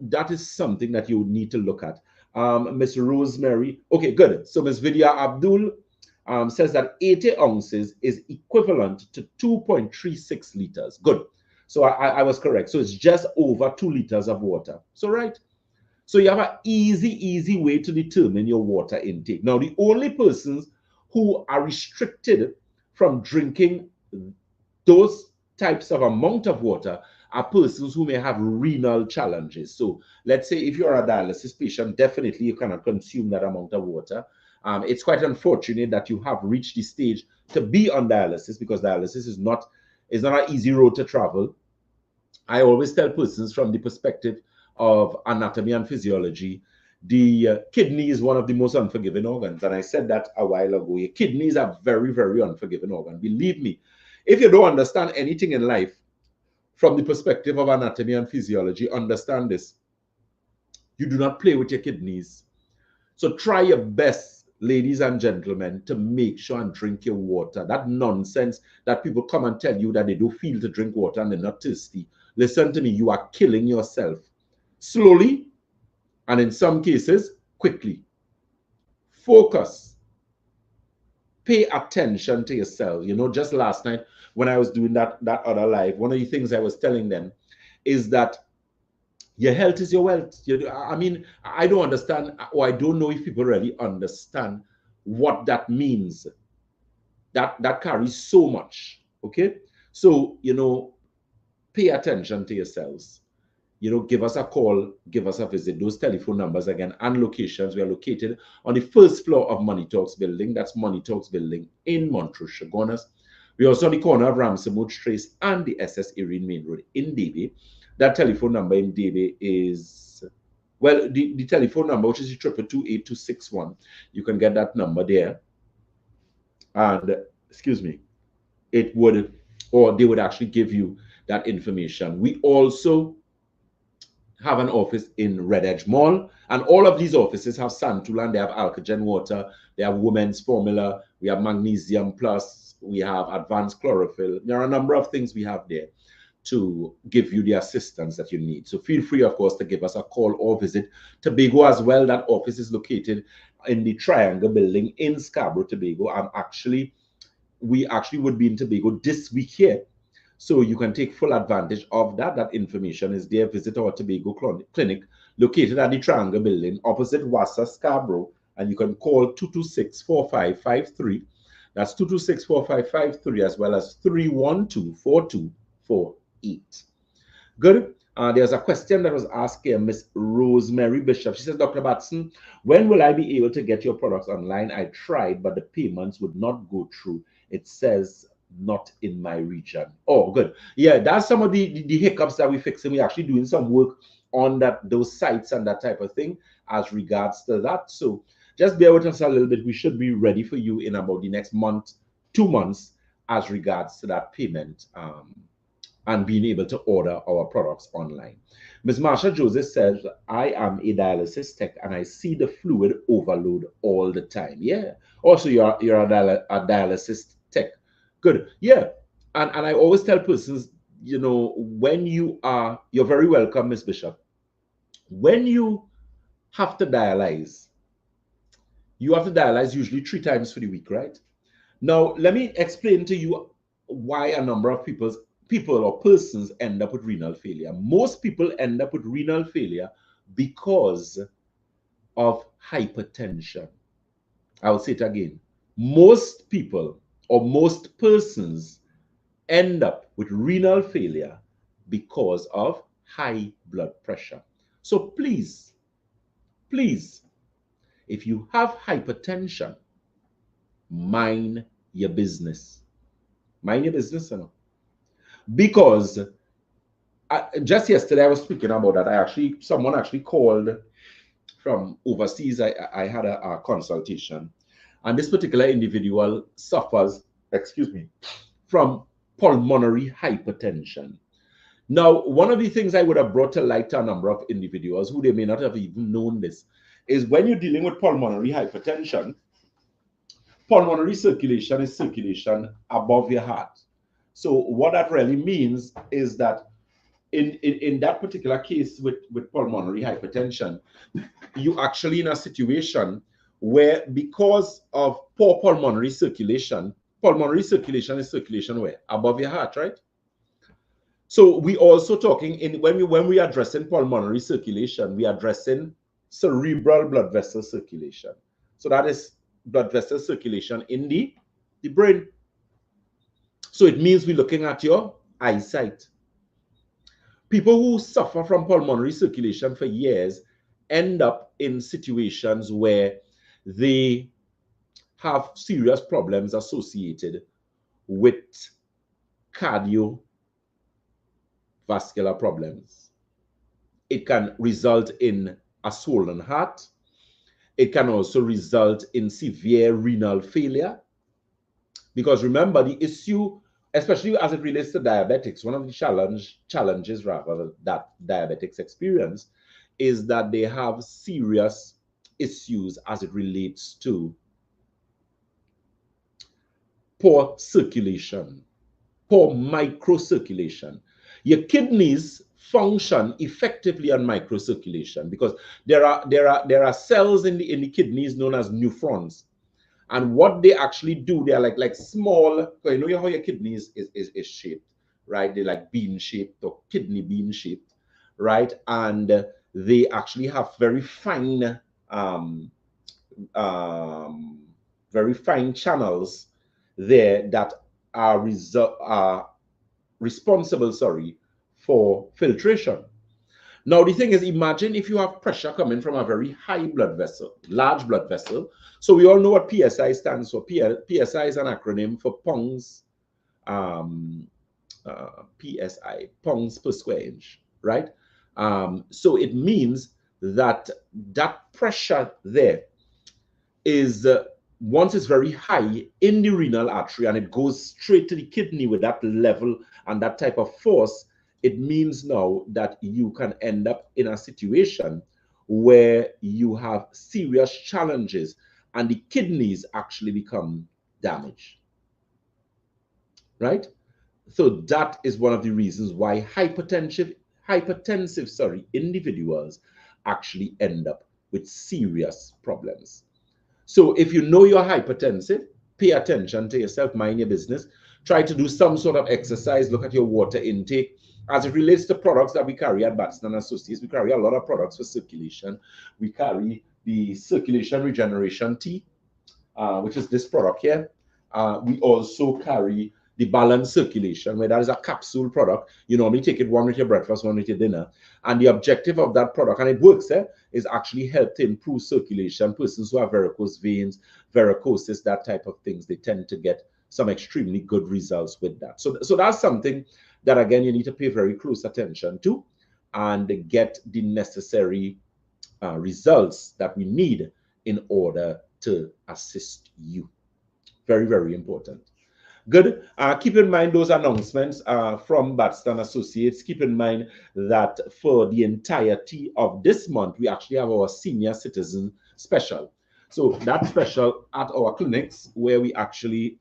that is something that you need to look at. Miss Rosemary, okay, good. So Miss Vidya Abdul says that 80 ounces is equivalent to 2.36 liters. Good. So I was correct. So it's just over 2 liters of water. So, right. So you have an easy way to determine your water intake. Now, the only persons who are restricted from drinking those types of amount of water are persons who may have renal challenges. So let's say if you're a dialysis patient, definitely you cannot consume that amount of water. It's quite unfortunate that you have reached the stage to be on dialysis, because dialysis is not an easy road to travel. I always tell persons from the perspective of anatomy and physiology, the kidney is one of the most unforgiving organs. And I said that a while ago. Your kidneys are very, very unforgiving organ. Believe me, if you don't understand anything in life from the perspective of anatomy and physiology, understand this: you do not play with your kidneys. So try your best, ladies and gentlemen, to make sure and drink your water. That nonsense that people come and tell you that they don't feel to drink water and they're not thirsty. Listen to me, you are killing yourself. Slowly, and in some cases, quickly. Focus. Pay attention to yourself. Just last night when I was doing that other live, one of the things I was telling them is that your health is your wealth. I mean, I don't understand, or I don't know if people really understand what that means. That carries so much, okay? So, pay attention to yourselves. Give us a call, give us a visit. Those telephone numbers again and locations. We are located on the first floor of Money Talks building. That's Money Talks building in Montrose, Chagonas. We're also on the corner of Ramsey Trace and the SS Erin Main Road in Davie. That telephone number in Davie is, well, the telephone number, which is 222-8261. You can get that number there. And, excuse me, they would actually give you that information. We also have an office in Red Edge Mall, and all of these offices have Santulan. They have Alkagen water, they have women's formula, we have magnesium plus, we have advanced chlorophyll. There are a number of things we have there to give you the assistance that you need. So feel free, of course, to give us a call or visit Tobago as well. That office is located in the Triangle building in Scarborough, Tobago. We actually would be in Tobago this week here. So you can take full advantage of that. That information is there. Visit our Tobago clinic located at the Triangle building opposite Wassa, Scarborough, and you can call 226-4553. That's 226-4553 as well as 312-4248. Good. There's a question that was asked here, Miss Rosemary Bishop. She says, Dr. Batson, when will I be able to get your products online? I tried, but the payments would not go through. It says not in my region. Oh, good. Yeah, that's some of the hiccups that we're fixing. We're actually doing some work on those sites and that type of thing as regards to that. So just bear with us a little bit. We should be ready for you in about the next month, 2 months as regards to that payment. And being able to order our products online. Ms. Marsha Joseph says, I am a dialysis tech and I see the fluid overload all the time. Yeah. Also, you're a dialysis tech. Good. Yeah. And I always tell persons, you know, when you're very welcome, Ms. Bishop. When you have to dialyze, usually 3 times for the week, right? Now, let me explain to you why a number of people or persons end up with renal failure. Most people end up with renal failure because of hypertension. I will say it again. Most people or most persons end up with renal failure because of high blood pressure. So please, if you have hypertension, mind your business. Mind your business, you know. Because just yesterday I was speaking about that. Someone actually called from overseas. I had a consultation, and this particular individual suffers, from pulmonary hypertension. Now, one of the things I would have brought to light to a number of individuals who they may not have even known this is when you're dealing with pulmonary hypertension, pulmonary circulation is circulation above your heart. So what that really means is that in that particular case with pulmonary hypertension, you actually in a situation where because of poor pulmonary circulation is circulation where? Above your heart, right? So we also talking when we are addressing pulmonary circulation, we are addressing cerebral blood vessel circulation. So that is blood vessel circulation in the brain. So it means we're looking at your eyesight. People who suffer from pulmonary circulation for years end up in situations where they have serious problems associated with cardiovascular problems. It can result in a swollen heart. It can also result in severe renal failure. Because remember, the issue, especially as it relates to diabetics, one of the challenges rather that diabetics experience is that they have serious issues as it relates to poor circulation, poor microcirculation. Your kidneys function effectively on microcirculation because there are cells in the kidneys known as nephrons. And what they actually do, they are like small, you know how your kidneys is shaped, right? They're like bean shaped or kidney bean shaped, right? And they actually have very fine channels there that are responsible, for filtration. Now, the thing is, imagine if you have pressure coming from a very high blood vessel, large blood vessel. So we all know what PSI stands for. PSI is an acronym for pounds, PSI, pounds per square inch, right? So it means that pressure there is, once it's very high in the renal artery and it goes straight to the kidney with that level and that type of force, it means now that you can end up in a situation where you have serious challenges and the kidneys actually become damaged, right? So that is one of the reasons why hypertensive individuals actually end up with serious problems. So if you know you're hypertensive, pay attention to yourself, mind your business, try to do some sort of exercise, look at your water intake. As it relates to products that we carry at Batson Associates, we carry a lot of products for circulation. We carry the circulation regeneration tea, which is this product here. We also carry the balanced circulation, where that is a capsule product. You normally take it one with your breakfast, one with your dinner. And the objective of that product, and it works, is actually help to improve circulation. Persons who have varicose veins, varicosis, that type of things, they tend to get some extremely good results with that. So that's something that, again, you need to pay very close attention to and get the necessary results that we need in order to assist you. Very, very important. Good. Keep in mind those announcements from Batson Associates. Keep in mind that for the entirety of this month, we actually have our senior citizen special. So that special at our clinics, where we actually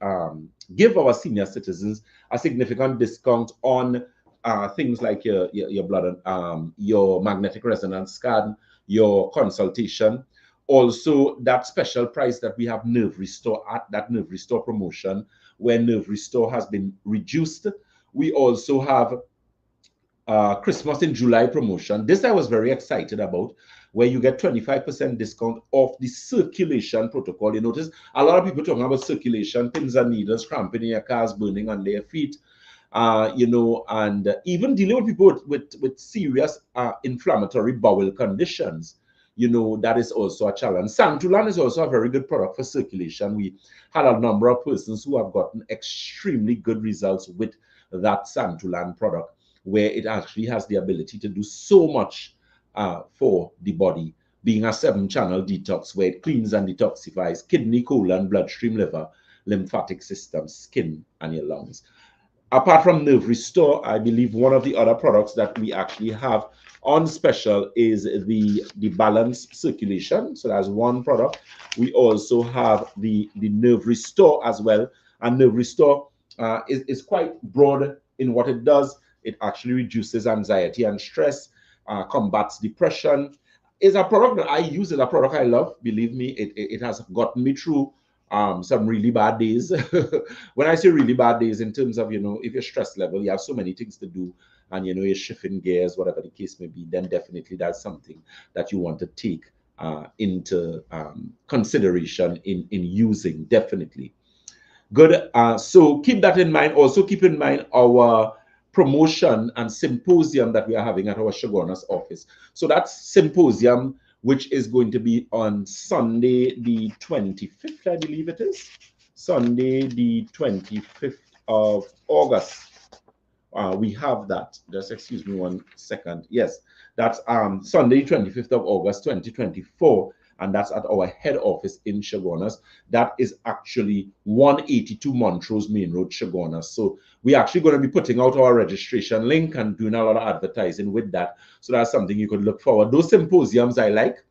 give our senior citizens a significant discount on things like your blood, your magnetic resonance scan, your consultation. Also, that special price that we have Nerve Restore at, that Nerve Restore promotion, where Nerve Restore has been reduced. We also have Christmas in July promotion. This I was very excited about, where you get 25% discount off the circulation protocol. You notice a lot of people talking about circulation, pins and needles, cramping in your cars, burning on their feet, you know, and even dealing with people with serious inflammatory bowel conditions. You know, that is also a challenge. Santulan is also a very good product for circulation. We had a number of persons who have gotten extremely good results with that Santulan product, where it actually has the ability to do so much for the body, being a 7-channel detox, where it cleans and detoxifies kidney, colon, bloodstream, liver, lymphatic system, skin, and your lungs. Apart from Nerve Restore, I believe one of the other products that we actually have on special is the balanced circulation. So that's one product. We also have the Nerve Restore as well. And Nerve Restore is quite broad in what it does. It actually reduces anxiety and stress, combats depression. It's a product that I use. It's a product I love. Believe me, it has gotten me through some really bad days. When I say really bad days, in terms of, you know, if your stress level, you have so many things to do, and, you know, you're shifting gears, whatever the case may be, then definitely that's something that you want to take into consideration in using, definitely. Good. So keep that in mind. Also keep in mind our promotion and symposium that we are having at our Shogunas office. So that's symposium, which is going to be on Sunday, the 25th, I believe it is. Sunday, the 25th of August. We have that. Just excuse me one second. Yes, that's Sunday, 25th of August, 2024. And that's at our head office in Shogunas. That is actually 182 Montrose Main Road, Shogunas. So we're actually going to be putting out our registration link and doing a lot of advertising with that. So that's something you could look forward. Those symposiums I like,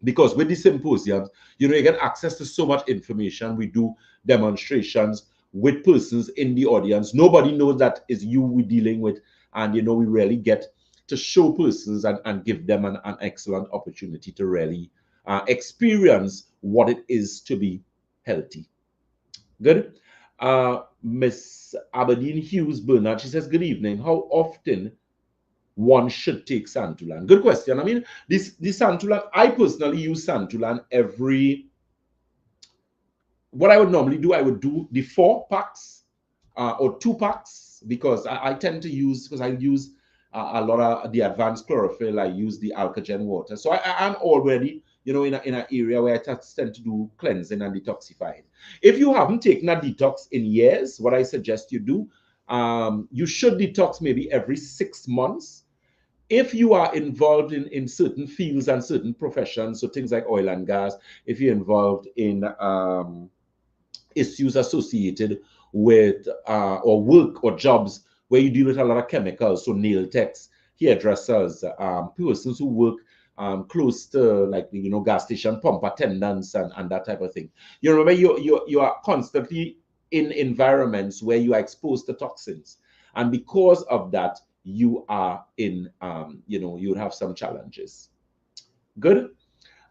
because with the symposiums, you know, you get access to so much information. We do demonstrations with persons in the audience. Nobody knows that is you we're dealing with. And, you know, we really get to show persons and give them an excellent opportunity to really experience what it is to be healthy. Good. Miss Aberdeen Hughes Bernard, she says, good evening. How often one should take Santulan? Good question. I mean, this Santulan, I personally use Santulan what I would normally do, I would do the 4 packs or 2 packs, because I tend to use, because I use a lot of the advanced chlorophyll, I use the Alkagen water. So I'm already, you know, in an area where I tend to do cleansing and detoxifying. If you haven't taken a detox in years, what I suggest you do, you should detox maybe every 6 months. If you are involved in certain fields and certain professions, so things like oil and gas, if you're involved in issues associated with or work or jobs where you deal with a lot of chemicals, so nail techs, hairdressers, persons who work close to, like, you know, gas station pump attendants and that type of thing. You remember, you are constantly in environments where you are exposed to toxins, and because of that, you are in, you know, you would have some challenges. Good.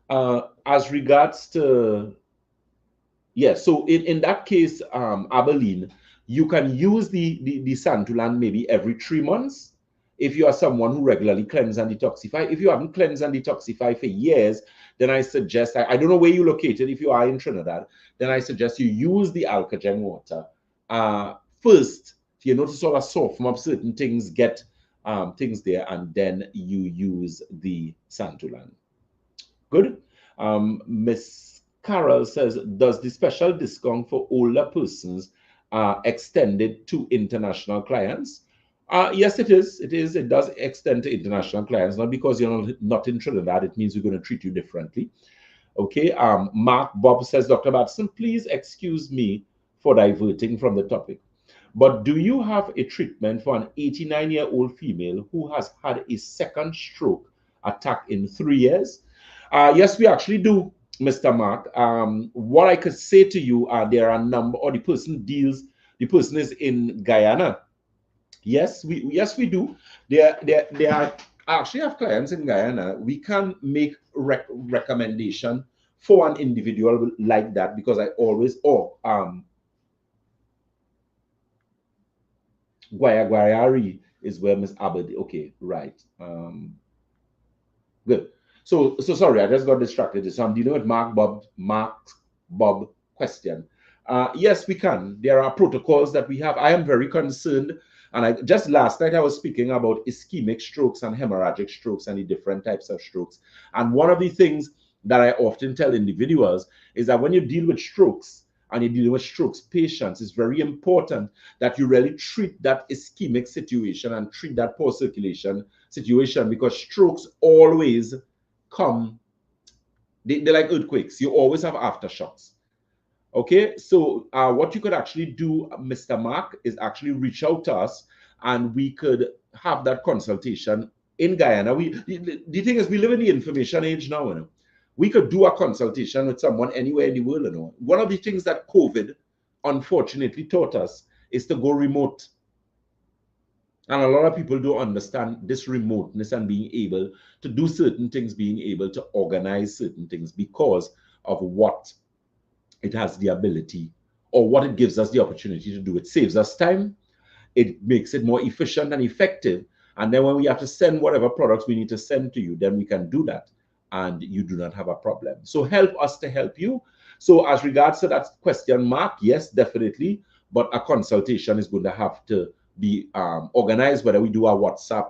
As regards to, yes, so in that case, Abilene, you can use the Santulan maybe every 3 months if you are someone who regularly cleanse and detoxify. If you haven't cleansed and detoxified for years, then I suggest, I don't know where you're located, if you are in Trinidad, then I suggest you use the Alkagen water. First, if you notice all a soften up certain things, get things there, and then you use the Santulan. Good. Miss Carol says, does the special discount for older persons extended to international clients? Yes, it is. It is. It does extend to international clients. Not because you're not in Trinidad, it means we're going to treat you differently. Okay. Mark Bob says, Dr. Batson, please excuse me for diverting from the topic, but do you have a treatment for an 89-year-old female who has had a second stroke attack in 3 years? Yes, we actually do, Mr. Mark. What I could say to you, there are a number, or the person is in Guyana. Yes, we do. There are I actually have clients in Guyana. We can make recommendation for an individual like that, because I always, Guayari is where Miss Abadi. Okay, right. Good. So sorry, I just got distracted. So I'm dealing with Mark Bob question. Yes, we can. There are protocols that we have. I am very concerned, and just last night I was speaking about ischemic strokes and hemorrhagic strokes and the different types of strokes. And one of the things that I often tell individuals is that when you deal with strokes and you're dealing with strokes patients, it's very important that you really treat that ischemic situation and treat that poor circulation situation, because strokes always come, they're like earthquakes. You always have aftershocks. Okay, so what you could actually do, Mr. Mark, is actually reach out to us and we could have that consultation in Guyana. The thing is, we live in the information age now, you know. We could do a consultation with someone anywhere in the world, you know. One of the things that COVID unfortunately taught us is to go remote. And a lot of people don't understand this remoteness and being able to do certain things, being able to organize certain things, because of what it has the ability, or what it gives us the opportunity to do. It saves us time. It makes it more efficient and effective. And then when we have to send whatever products we need to send to you, then we can do that and you do not have a problem. So help us to help you. So as regards to that question, Mark, yes, definitely. But a consultation is going to have to be organized, whether we do a WhatsApp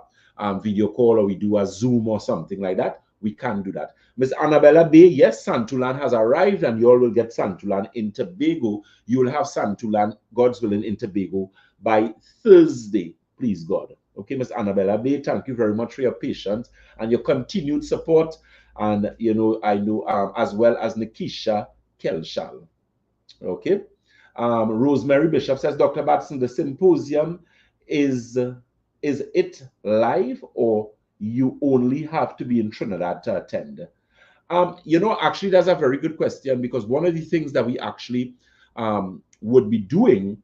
video call or we do a Zoom or something like that. We can do that. Ms. Annabella Bay, yes, Santulan has arrived and you all will get Santulan in Tobago. You will have Santulan, God's willing, in Tobago by Thursday, please God. Okay, Ms. Annabella Bay, thank you very much for your patience and your continued support. And, you know, I know as well as Nikisha Kelshal. Okay. Rosemary Bishop says, Dr. Batson, the symposium, is it live or you only have to be in Trinidad to attend? You know, actually, that's a very good question, because one of the things that we actually would be doing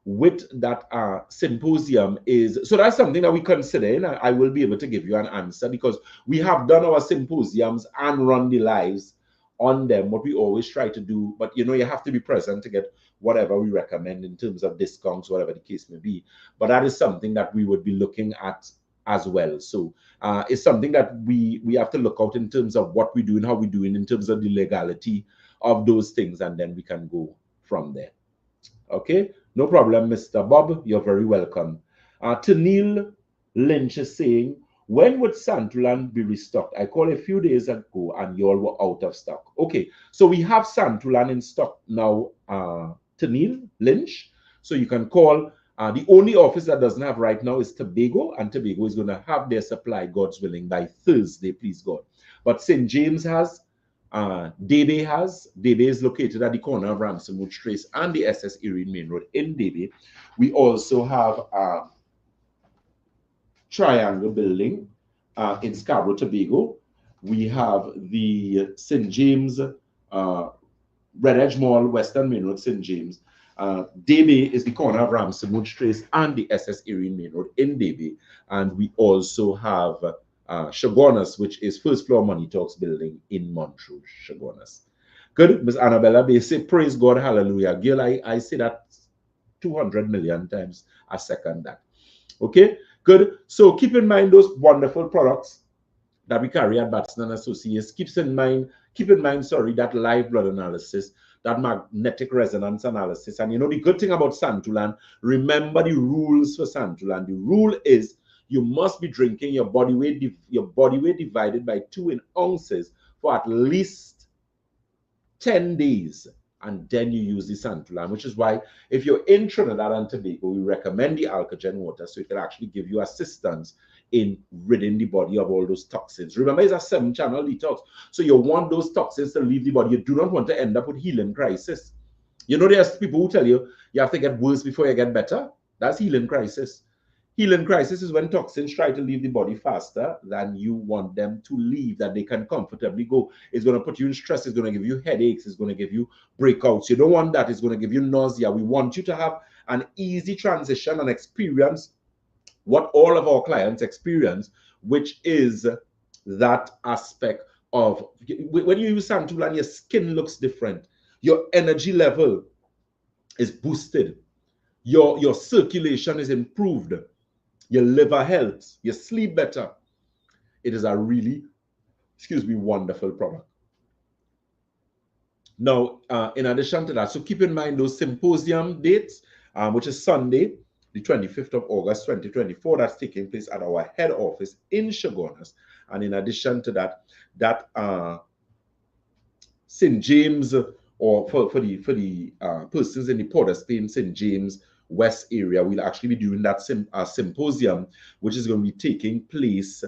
with that symposium is, so that's something that we consider, and I will be able to give you an answer, because we have done our symposiums and run the lives on them, what we always try to do. But you know, you have to be present to get whatever we recommend in terms of discounts, whatever the case may be. But that is something that we would be looking at as well. So it's something that we have to look out in terms of what we do and how we do it, in terms of the legality of those things, and then we can go from there. Okay, no problem, Mr. Bob. You're very welcome. Tanil Lynch is saying, when would Santulan be restocked? I called a few days ago and you all were out of stock. Okay, so we have Santulan in stock now, Tanil Lynch. So you can call. The only office that doesn't have right now is Tobago, and Tobago is going to have their supply, God's willing, by Thursday, please God. But St. James has, Debe has. Debe is located at the corner of Ramsonwood Trace and the SS Erin Main Road in Debe. We also have Triangle Building in Scarborough, Tobago. We have the St. James Red Edge Mall, Western Main Road, St. James. Debe is the corner of Ramsonwood Trace and the SS Erin Main Road in Debe. And we also have Shogunas, which is first floor Money Talks building in Montrose, Shogunas. Good. Miss Annabella Bay say, praise God, hallelujah. Girl, I say that 200 million times. I second that. Okay, good. So keep in mind those wonderful products that we carry at Batson Associates. Keep in mind Keep in mind, sorry, that live blood analysis, that magnetic resonance analysis. And you know, the good thing about Santulan, remember the rules for Santulan. The rule is you must be drinking your body weight divided by 2 in ounces for at least 10 days, and then you use the Santulan, which is why if you're in Trinidad and Tobago, we recommend the Alkagen water so it can actually give you assistance in ridding the body of all those toxins. Remember, it's a 7-channel detox, so you want those toxins to leave the body. You do not want to end up with healing crisis. You know, there's people who tell you you have to get worse before you get better. That's healing crisis. Healing crisis is when toxins try to leave the body faster than you want them to leave, that they can comfortably go. It's going to put you in stress. It's going to give you headaches. It's going to give you breakouts. You don't want that. It's going to give you nausea. We want you to have an easy transition and experience what all of our clients experience, which is that aspect of when you use Santulan, your skin looks different. Your energy level is boosted. Your circulation is improved. Your liver health, you sleep better. It is a really, wonderful product. Now, in addition to that, so keep in mind those symposium dates, which is Sunday, the 25th of August, 2024. That's taking place at our head office in Chaguanas. And in addition to that, St. James, or for the persons in the Port of Spain, St. James West area, we'll actually be doing that symposium, which is going to be taking place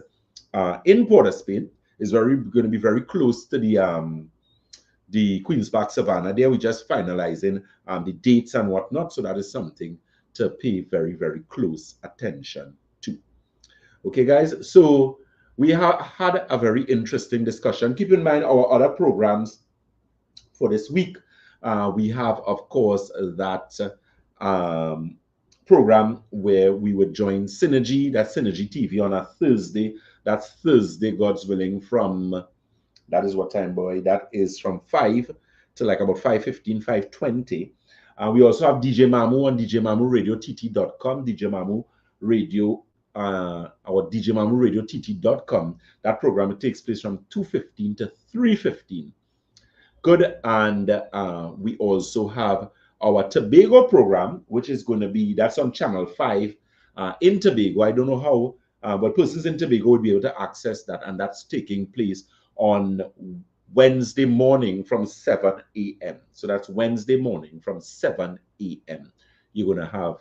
in Port of Spain. It's going to be very close to the Queen's Park Savannah. There we're just finalizing the dates and whatnot, so that is something to pay very, very close attention to. Okay, guys, so we have had a very interesting discussion. Keep in mind our other programs for this week. We have, of course, that program where we would join Synergy, that's Synergy TV on a Thursday. That's Thursday, God's willing, from, that is what time, boy? That is from 5 to like about 5:15, 5:20. We also have DJ Mamu on djmamuradiott.com, DJ Mamu Radio, or djmamuradiott.com. That program, it takes place from 2:15 to 3:15. Good. And we also have our Tobago program, which is going to be, that's on Channel 5 in Tobago. I don't know how, but persons in Tobago will be able to access that, and that's taking place on Wednesday morning from 7 a.m. So that's Wednesday morning from 7 a.m. You're going to have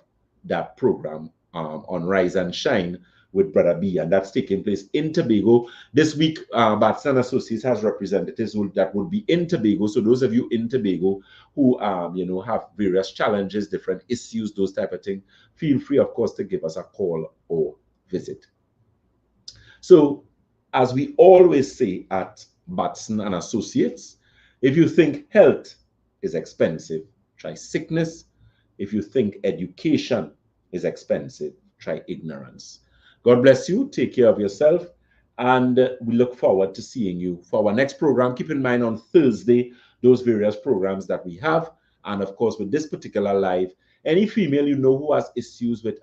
that program on Rise and Shine with Brother B, and that's taking place in Tobago. This week, Batson Associates has representatives that will be in Tobago. So those of you in Tobago who, you know, have various challenges, different issues, those type of things, feel free, of course, to give us a call or visit. So, as we always say at Batson and Associates, if you think health is expensive, try sickness. If you think education is expensive, try ignorance. God bless you. Take care of yourself. And we look forward to seeing you for our next program. Keep in mind on Thursday, those various programs that we have. And of course, with this particular live, any female you know who has issues with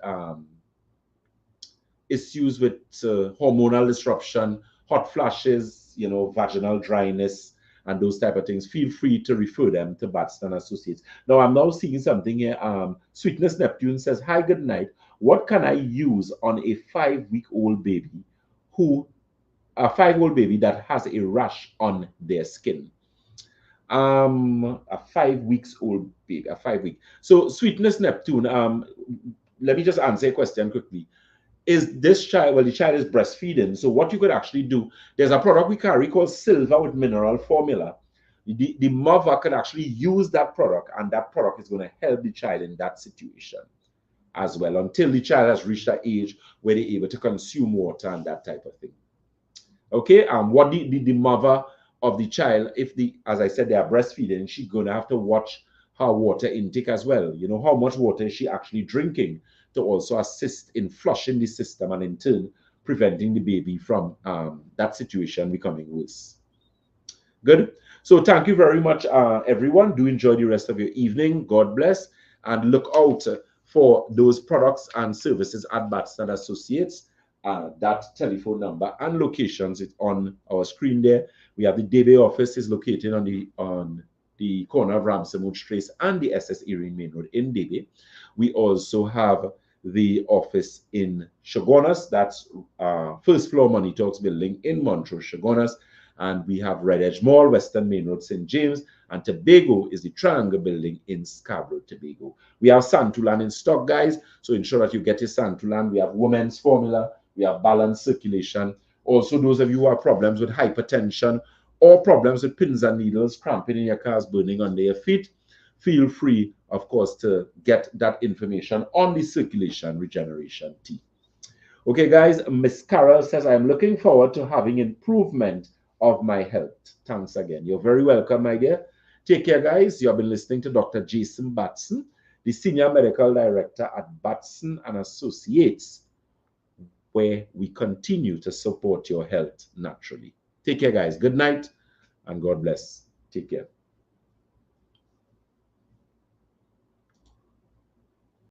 hormonal disruption, hot flashes, you know, vaginal dryness, and those type of things, feel free to refer them to Batson Associates. Now, I'm now seeing something here. Sweetness Neptune says, hi, good night. What can I use on a 5-week-old baby a 5-year-old baby that has a rash on their skin? A 5 weeks old baby, a 5 week. So Sweetness Neptune, let me just answer a question quickly. Is this child, well, the child is breastfeeding. So what you could actually do, there's a product we carry called Silver with mineral formula. The mother can actually use that product, and that product is going to help the child in that situation as well, until the child has reached that age where they're able to consume water and that type of thing. Okay, what the mother of the child, if as I said, they are breastfeeding, she's going to have to watch her water intake as well. You know, how much water is she actually drinking, to also assist in flushing the system and in turn preventing the baby from that situation becoming worse. Good. So thank you very much, everyone. Do enjoy the rest of your evening. God bless, and look out for those products and services at Batson Associates. That telephone number and locations is on our screen there. We have the Debe office is located on the corner of Ramsey Trace and the SS Erin Main Road in Debe. We also have the office in Shogunas, that's first floor Money Talks building in Montrose, Shogunas. And we have Red Edge Mall, Western Main Road, St. James, and Tobago is the Triangle building in Scarborough, Tobago. We have Santulan in stock, guys, so ensure that you get your Santulan. We have women's formula, we have balanced circulation. Also, those of you who have problems with hypertension or problems with pins and needles, cramping in your cars, burning under your feet, feel free, of course, to get that information on the circulation regeneration tea. Okay, guys, Miss Carol says, I am looking forward to having improvement of my health. Thanks again. You're very welcome, my dear. Take care, guys. You have been listening to Dr. Jason Batson, the Senior Medical Director at Batson and Associates, where we continue to support your health naturally. Take care, guys. Good night and God bless. Take care.